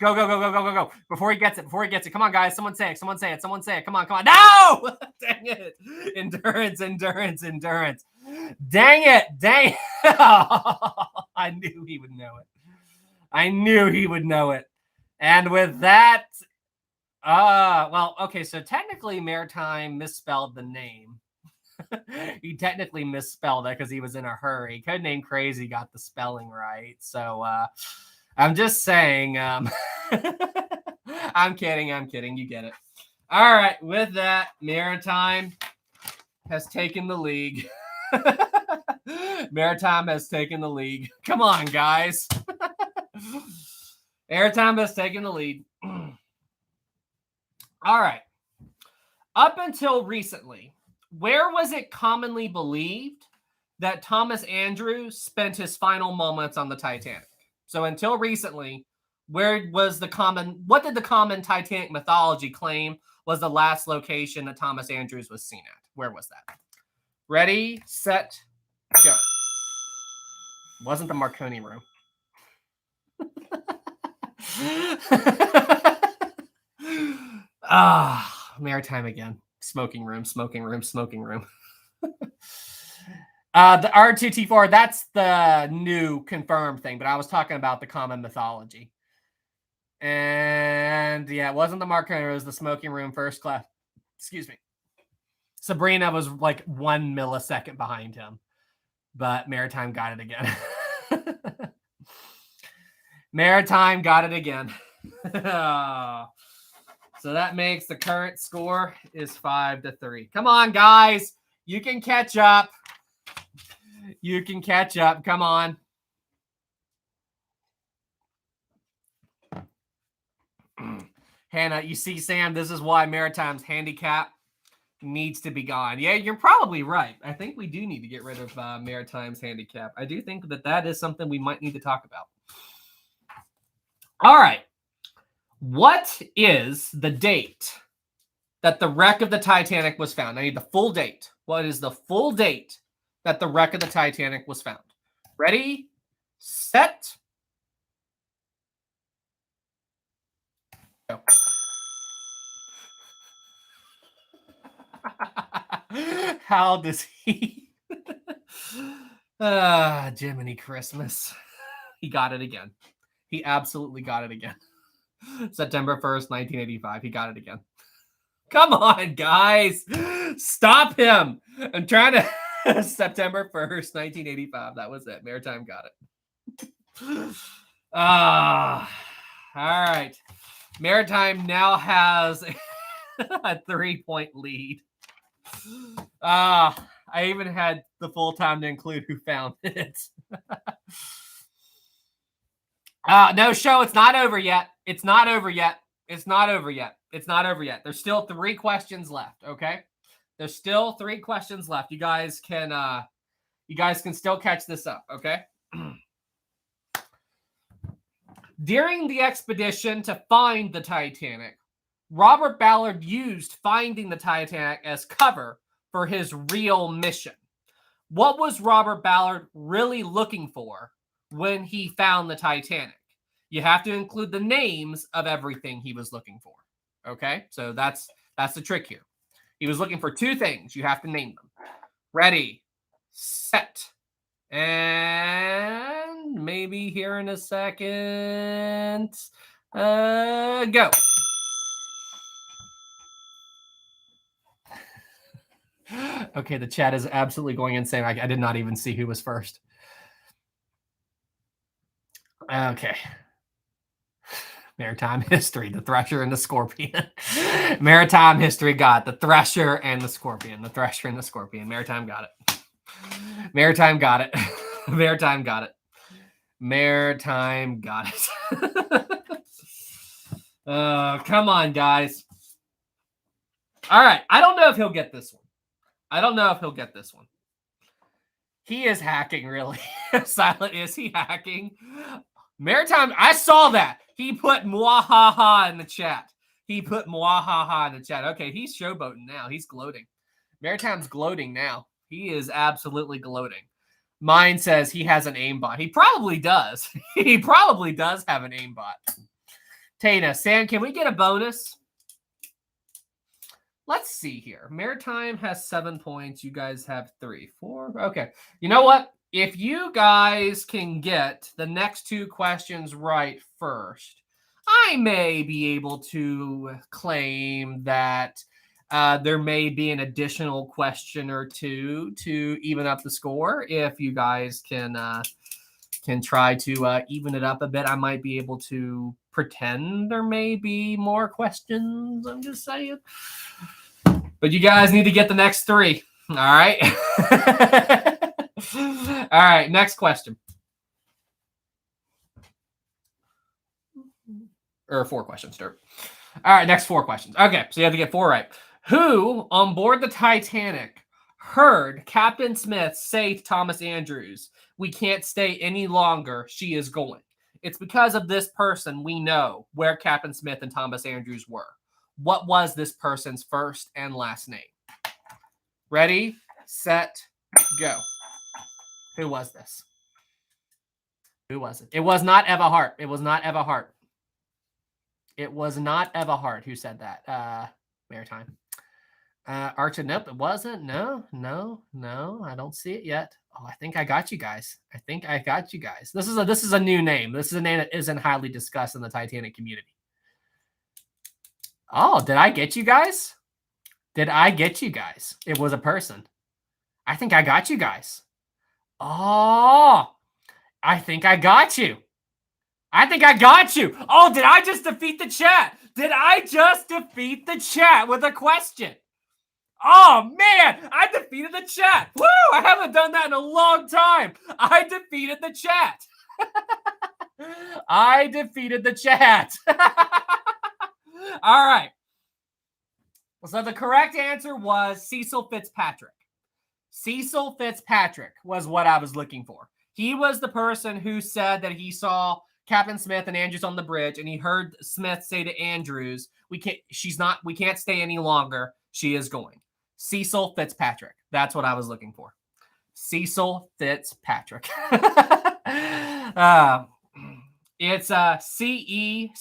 Go. Before he gets it. Come on, guys. Someone say it. Come on. No! Dang it. Endurance. Dang it. I knew he would know it. And with that, well, okay, so technically Maritime misspelled the name. He technically misspelled it because he was in a hurry. Codename Crazy got the spelling right. So I'm just saying, I'm kidding. You get it. All right. With that, Maritime has taken the league. Maritime has taken the league. Come on, guys. Maritime has taken the lead. All right. Up until recently, where was it commonly believed that Thomas Andrews spent his final moments on the Titanic? So until recently, what did the common Titanic mythology claim was the last location that Thomas Andrews was seen at? Where was that? Ready, set, go. Wasn't the Marconi room. Maritime again. Smoking room. The R2-T4, that's the new confirmed thing, but I was talking about the common mythology. And yeah, it wasn't the Marconi, it was the smoking room first class. Excuse me. Sabrina was like 1 millisecond behind him, but Maritime got it again. Maritime got it again. So that makes the current score is 5-3. Come on, guys. You can catch up. Come on. Hannah, you see, Sam, this is why Maritime's handicap needs to be gone. Yeah, you're probably right. I think we do need to get rid of Maritime's handicap. I do think that is something we might need to talk about. All right. What is the date that the wreck of the Titanic was found? I need the full date. What is the full date that the wreck of the Titanic was found? Ready, set, go. How does he? Jiminy Christmas. He got it again. He absolutely got it again. September 1st, 1985. He got it again. Come on, guys. Stop him. I'm trying to... September 1st, 1985. That was it. Maritime got it. All right. Maritime now has a 3-point lead. I even had the full time to include who found it. No, show. It's not over yet. It's not over yet. There's still 3 questions left. Okay. There's still 3 questions left. You guys can still catch this up. Okay. During the expedition to find the Titanic, Robert Ballard used finding the Titanic as cover for his real mission. What was Robert Ballard really looking for when he found the Titanic? You have to include the names of everything he was looking for. Okay? So that's the trick here. He was looking for 2 things. You have to name them. Ready, set, and maybe here in a second. Go. Okay, the chat is absolutely going insane. I did not even see who was first. Okay. Maritime history, the Thresher and the Scorpion. Maritime history got the Thresher and the Scorpion. Maritime got it. Maritime got it. Come on, guys. All right. I don't know if he'll get this one. He is hacking, really. Silent, is he hacking? Maritime, I saw that. He put mwahaha in the chat. Okay, he's showboating now. He's gloating. Maritime's gloating now. He is absolutely gloating. Mine says he has an aimbot. He probably does. He probably does have an aimbot. Tana, Sam, can we get a bonus? Let's see here. Maritime has 7 points. You guys have 3, 4. Okay. You know what? If you guys can get the next 2 questions right first, I may be able to claim that there may be an additional question or 2 to even up the score. If you guys can try to even it up a bit, I might be able to pretend there may be more questions. I'm just saying. But you guys need to get the next 3. All right. All right. Next question. Or 4 questions, Dirk. All right. Next 4 questions. Okay. So you have to get 4 right. Who on board the Titanic heard Captain Smith say to Thomas Andrews, "We can't stay any longer. She is going"? It's because of this person we know where Captain Smith and Thomas Andrews were. What was this person's first and last name? Ready, set, go. Who was this? Who was it? It was not Eva Hart. It was not Eva Hart. It was not Eva Hart who said that. Maritime. Archer, nope, it wasn't. No, I don't see it yet. Oh, I think I got you guys. This is a new name. This is a name that isn't highly discussed in the Titanic community. Oh, did I get you guys? It was a person. I think I got you guys. Oh, I think I got you. Oh, did I just defeat the chat? With a question? Oh, man, I defeated the chat. Woo, I haven't done that in a long time. I defeated the chat. All right. So the correct answer was Cecil Fitzpatrick. Cecil Fitzpatrick was what I was looking for. He was the person who said that he saw Captain Smith and Andrews on the bridge, and he heard Smith say to Andrews, we can't stay any longer. She is going. Cecil Fitzpatrick. That's what I was looking for. Cecil Fitzpatrick. It's Cecil,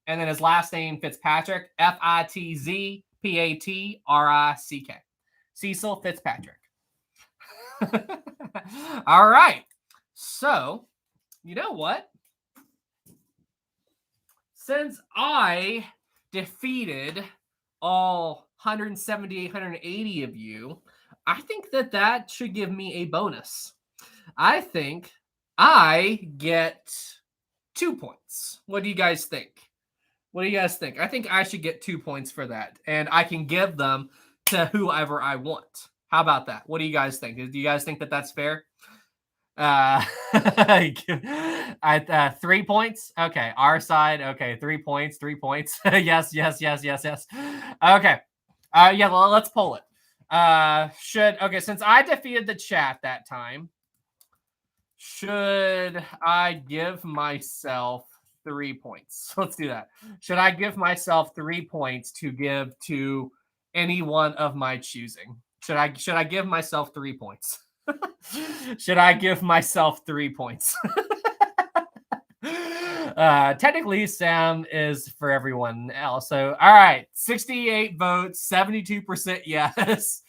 and then his last name Fitzpatrick, Fitzpatrick. Cecil Fitzpatrick. All right. So, you know what? Since I defeated all 170, 180 of you, I think that should give me a bonus. I think I get 2 points. What do you guys think? I think I should get 2 points for that, and I can give them to whoever I want. How about that? What do you guys think? Do you guys think that that's fair? 3 points. Okay, our side. Okay, 3 points. Yes. Okay. Yeah. Well, let's pull it. Since I defeated the chat that time, should I give myself 3 points? Let's do that. Should I give myself 3 points to give to any one of my choosing? Should I give myself 3 points? Should I give myself 3 points? Technically, Sam is for everyone else. So, all right, 68 votes, 72% yes.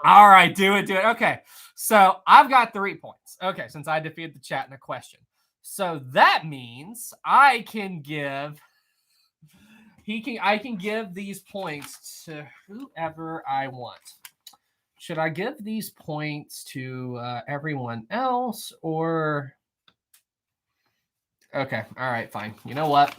All right, do it. Okay, so I've got 3 points. Okay, since I defeated the chat in a question. So that means I can give these points to whoever I want. Should I give these points to everyone else or? Okay, all right, fine. You know what?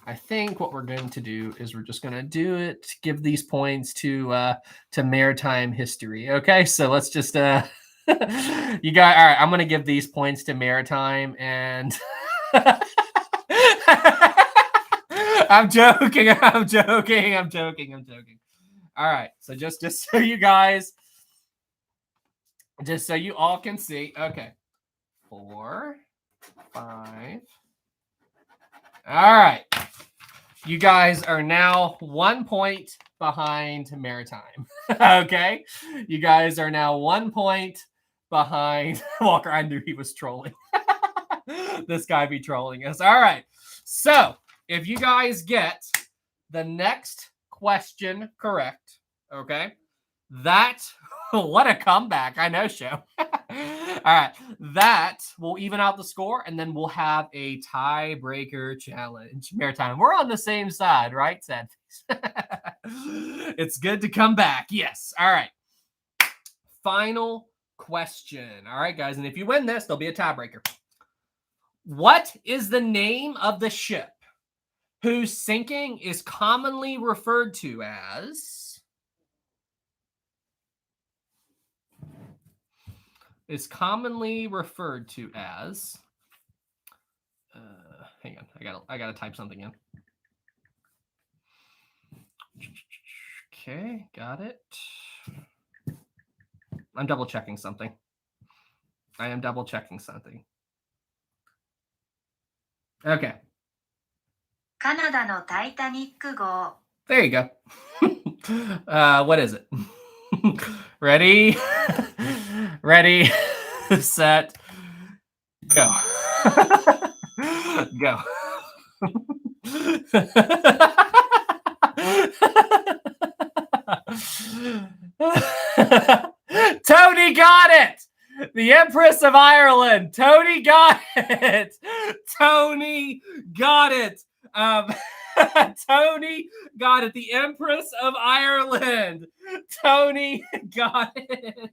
I think what we're going to do is we're just going to give these points to Maritime History. Okay, so let's just all right, I'm going to give these points to Maritime, and I'm joking. All right, so just so you guys, just so you all can see. Okay, 4, 5. All right, you guys are now 1 point behind Maritime. Okay, you guys are now 1 point behind Walker. I knew he was trolling. This guy be trolling us. All right, so if you guys get the next question correct, okay, what a comeback. I know, show. All right, that will even out the score, and then we'll have a tiebreaker challenge. Maritime, we're on the same side, right? Sad face. It's good to come back. Yes. All right. Final question. All right, guys, and if you win this, there'll be a tiebreaker. What is the name of the ship whose sinking is commonly referred to as hang on, I gotta type something in. Okay, got it. I'm double checking something. I am double checking something. Okay. カナダのタイタニック号。 There you go. What is it? Ready? Ready, set, go. Go. Tony got it. The Empress of Ireland. Tony got it. Tony got it. Tony got it. The Empress of Ireland. Tony got it.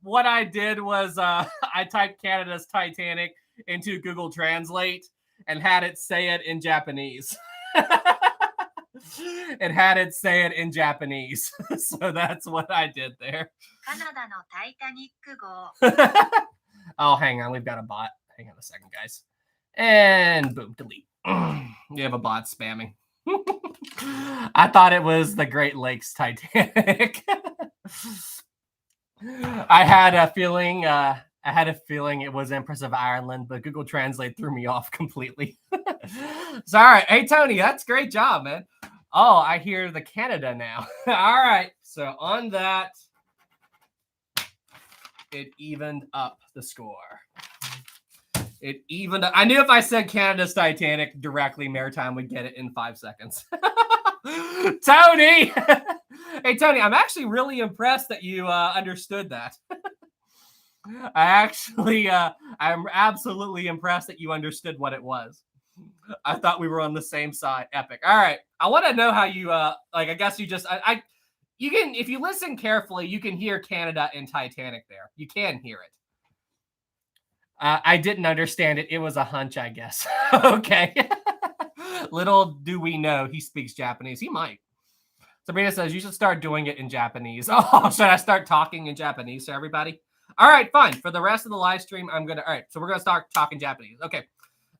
What I did was I typed Canada's Titanic into Google Translate and had it say it in Japanese. It had it say it in Japanese. So that's what I did there. カナダのタイタニック号。 Oh, hang on. We've got a bot. Hang on a second, guys. And boom, delete. You have a bot spamming. I thought it was the Great Lakes Titanic. I had a feeling it was Empress of Ireland, but Google Translate threw me off completely. So, all right. Hey, Tony, that's great job, man. Oh, I hear the Canada now. All right. So on that, it evened up the score. It evened up. I knew if I said Canada's Titanic directly, Maritime would get it in 5 seconds. Tony! Hey, Tony, I'm actually really impressed that you understood that. I'm absolutely impressed that you understood what it was. I thought we were on the same side. Epic. All right. I want to know how you, I guess you just, you can, if you listen carefully, you can hear Canada and Titanic there. You can hear it. I didn't understand it. It was a hunch, I guess. Okay. Little do we know he speaks Japanese. He might. Sabrina says you should start doing it in Japanese. Oh, should I start talking in Japanese to everybody? All right, fine. For the rest of the live stream, all right, so we're going to start talking Japanese. Okay.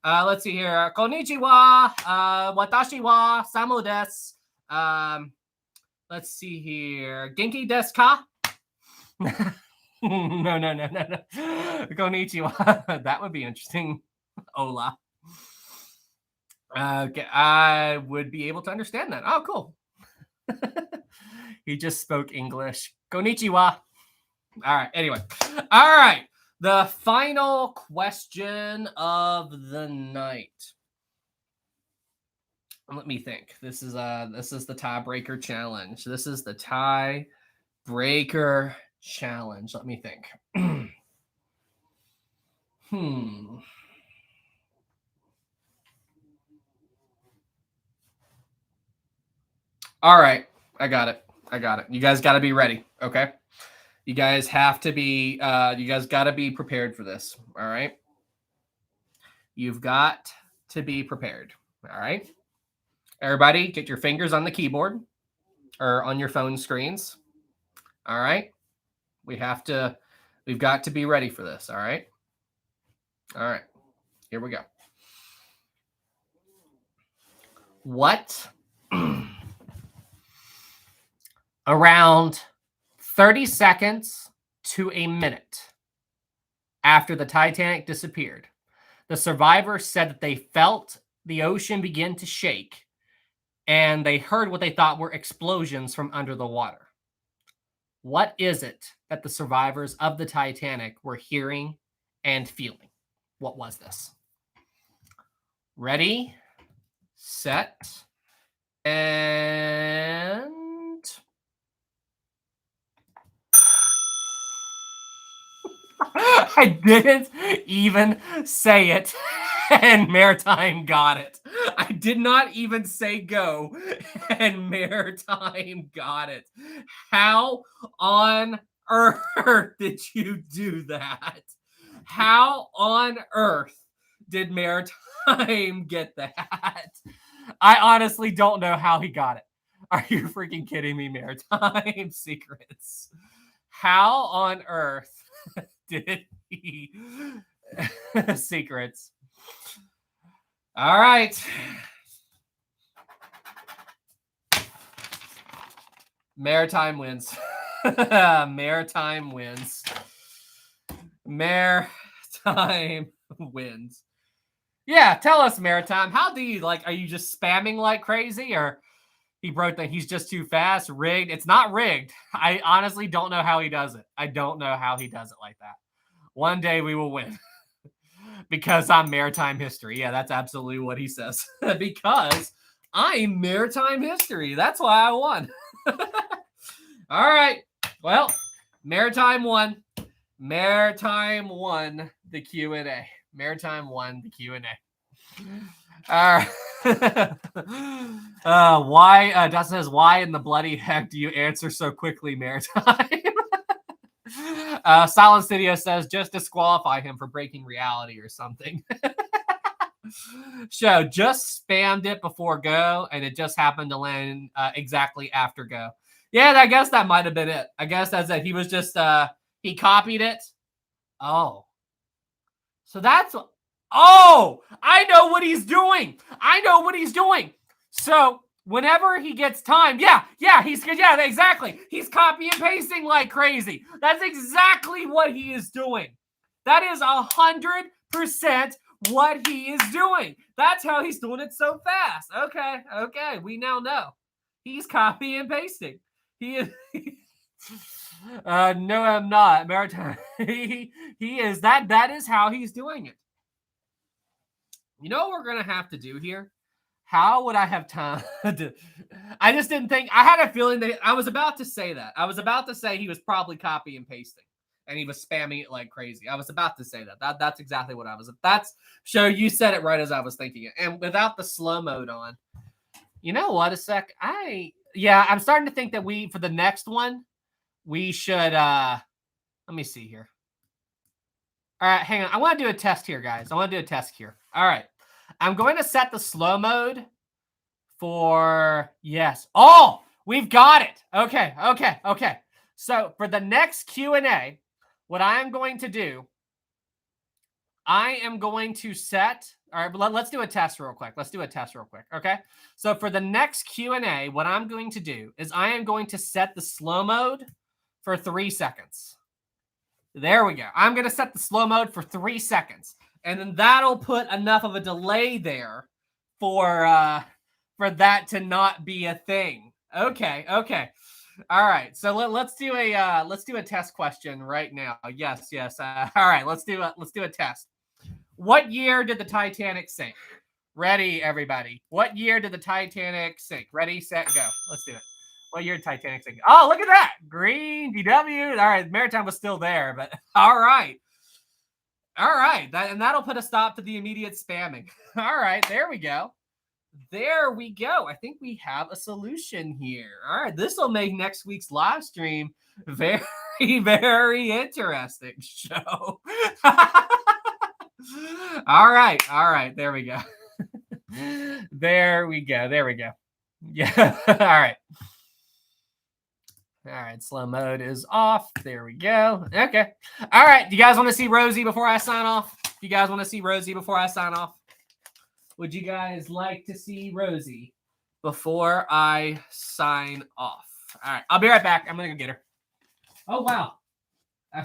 Let's see here. Konnichiwa. Watashi wa Samu desu. Let's see here. Genki desu ka? No. Konnichiwa. That would be interesting. Hola. Okay, I would be able to understand that. Oh, cool. He just spoke English. Konnichiwa. All right. Anyway. All right. The final question of the night. Let me think. This is the tiebreaker challenge. This is the tiebreaker challenge. Let me think. All right. I got it. You guys got to be ready. Okay. You guys have to be, you guys got to be prepared for this. All right. You've got to be prepared. All right. Everybody get your fingers on the keyboard or on your phone screens. All right. We've got to be ready for this. All right. All right. Here we go. What? Around 30 seconds to a minute after the Titanic disappeared, the survivors said that they felt the ocean begin to shake and they heard what they thought were explosions from under the water. What is it that the survivors of the Titanic were hearing and feeling? What was this? Ready, set, and... I didn't even say it, and Maritime got it. I did not even say go, and Maritime got it. How on earth did you do that? How on earth did Maritime get that? I honestly don't know how he got it. Are you freaking kidding me, Maritime Secrets? How on earth did he Secrets? All right. Maritime wins. Maritime wins. Maritime wins. Yeah, tell us, Maritime. How do you like? Are you just spamming like crazy, or he broke that he's just too fast? Rigged? It's not rigged. I honestly don't know how he does it. I don't know how he does it like that. One day we will win because I'm Maritime History. Yeah, that's absolutely what he says. Because I'm Maritime History. That's why I won. All right. Well, Maritime won. Maritime won the Q&A. Maritime won the Q&A. All right. Why? Dustin says, why in the bloody heck do you answer so quickly, Maritime? Silent Studio says, just disqualify him for breaking reality or something. Show just spammed it before go, and it just happened to land exactly after go. Yeah, I guess that might have been it. I guess that's it. He was just he copied it. Oh, so that's I know what he's doing. I know what he's doing. So whenever he gets time, yeah, exactly. He's copy and pasting like crazy. That's exactly what he is doing. That is 100% what he is doing. That's how he's doing it so fast. Okay. We now know. He's copy and pasting. He is. No, I'm not. Maritime. he is that. That is how he's doing it. You know what we're gonna have to do here? How would I have time to? I just didn't think. I had a feeling that I was about to say that. I was about to say he was probably copy and pasting, and he was spamming it like crazy. I was about to say that. That's exactly what I was. That's show you said it right as I was thinking it, and without the slow mode on. You know what? I'm starting to think that for the next one, we should. Let me see here. All right, hang on. I want to do a test here, guys. All right. I'm going to set the slow mode for yes. Oh, we've got it. Okay. So for the next Q&A, what I am going to do, I am going to set. All right, but let's do a test real quick. Okay. So for the next Q&A, what I'm going to do is I am going to set the slow mode for 3 seconds. There we go. I'm going to set the slow mode for 3 seconds. And then that'll put enough of a delay there for that to not be a thing. Okay. All right. So let's do a test question right now. Yes. All right. Let's do a test. What year did the Titanic sink? Ready, everybody. What year did the Titanic sink? Ready, set, go. Let's do it. What year did Titanic sink? Oh, look at that. Green, DW. All right. Maritime was still there, but all right. That'll put a stop to the immediate spamming. All right. There we go. I think we have a solution here. All right. This will make next week's live stream very, very interesting show. All right. There we go. There we go. Yeah. All right. Slow mode is off. There we go. Okay. All right. Do you guys want to see Rosie before I sign off? Would you guys like to see Rosie before I sign off? All right. I'll be right back. I'm going to go get her. Oh, wow. I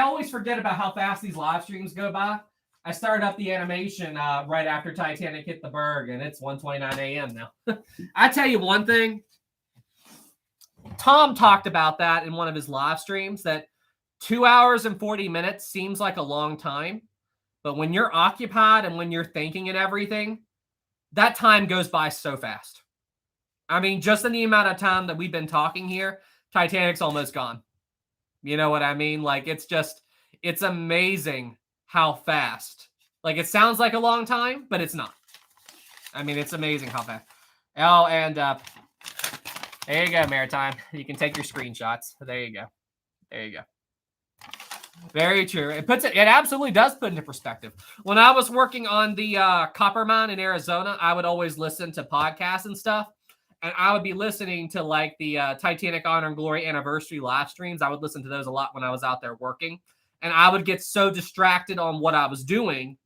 always forget about how fast these live streams go by. I started up the animation right after Titanic hit the berg, and it's 1:29 a.m. now. I tell you one thing. Tom talked about that in one of his live streams, that 2 hours and 40 minutes seems like a long time. But when you're occupied and when you're thinking and everything, that time goes by so fast. I mean, just in the amount of time that we've been talking here, Titanic's almost gone. You know what I mean? Like, it's amazing how fast. Like, it sounds like a long time, but it's not. I mean, it's amazing how fast. Oh, and there you go, Maritime. You can take your screenshots. There you go. Very true. It absolutely does put into perspective. When I was working on the copper mine in Arizona, I would always listen to podcasts and stuff. And I would be listening to like the Titanic Honor and Glory anniversary live streams. I would listen to those a lot when I was out there working. And I would get so distracted on what I was doing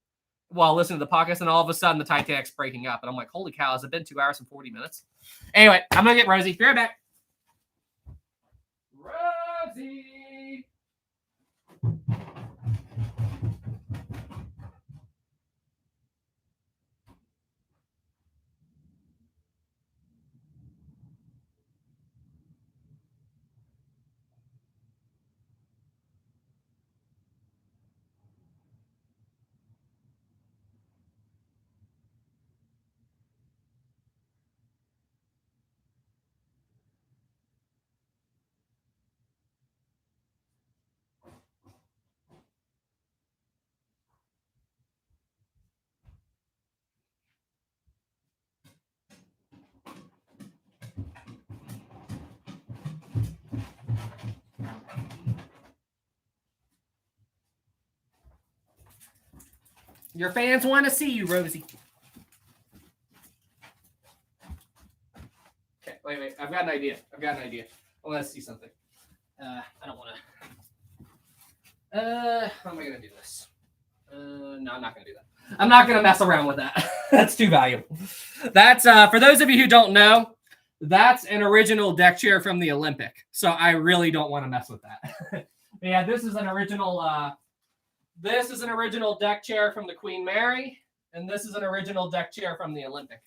while listening to the podcast. And all of a sudden the Titanic's breaking up. And I'm like, holy cow, has it been 2 hours and 40 minutes? Anyway, I'm going to get Rosie. Be right back. Rosie. Your fans want to see you, Rosie. Okay, wait. I've got an idea. I want to see something. I don't want to. How am I going to do this? No, I'm not going to do that. I'm not going to mess around with that. That's too valuable. That's for those of you who don't know, that's an original deck chair from the Olympic. So I really don't want to mess with that. Yeah, this is an original. This is an original deck chair from the Queen Mary, and this is an original deck chair from the Olympic.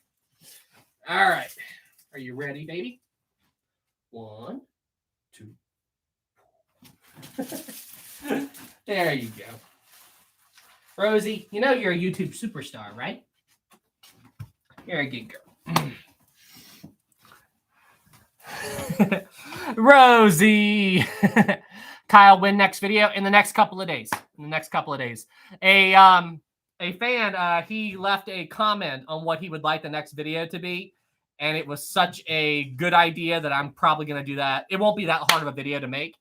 All right. Are you ready, baby? 1, 2. There you go. Rosie, you know you're a YouTube superstar, right? You're a good girl. Rosie. Kyle, win next video in the next couple of days. A fan, he left a comment on what he would like the next video to be. And it was such a good idea that I'm probably going to do that. It won't be that hard of a video to make.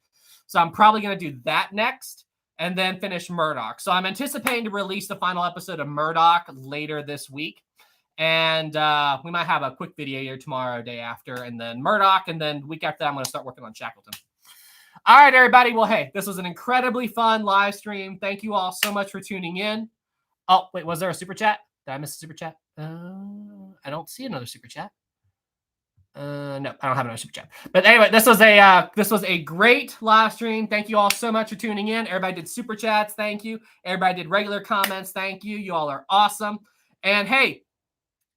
So I'm probably going to do that next and then finish Murdoch. So I'm anticipating to release the final episode of Murdoch later this week. And we might have a quick video here tomorrow, day after, and then Murdoch. And then the week after that, I'm going to start working on Shackleton. All right, everybody. Well, hey, this was an incredibly fun live stream. Thank you all so much for tuning in. Oh, wait, was there a super chat? Did I miss a super chat? I don't see another super chat. No, I don't have another super chat. But anyway, this was a great live stream. Thank you all so much for tuning in. Everybody did super chats. Thank you. Everybody did regular comments. Thank you. You all are awesome. And hey,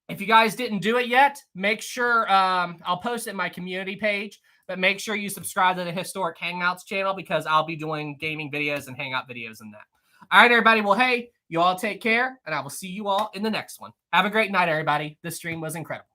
if you guys didn't do it yet, make sure I'll post it in my community page. But make sure you subscribe to the Historic Hangouts channel because I'll be doing gaming videos and hangout videos in that. All right, everybody. Well, hey, you all take care, and I will see you all in the next one. Have a great night, everybody. This stream was incredible.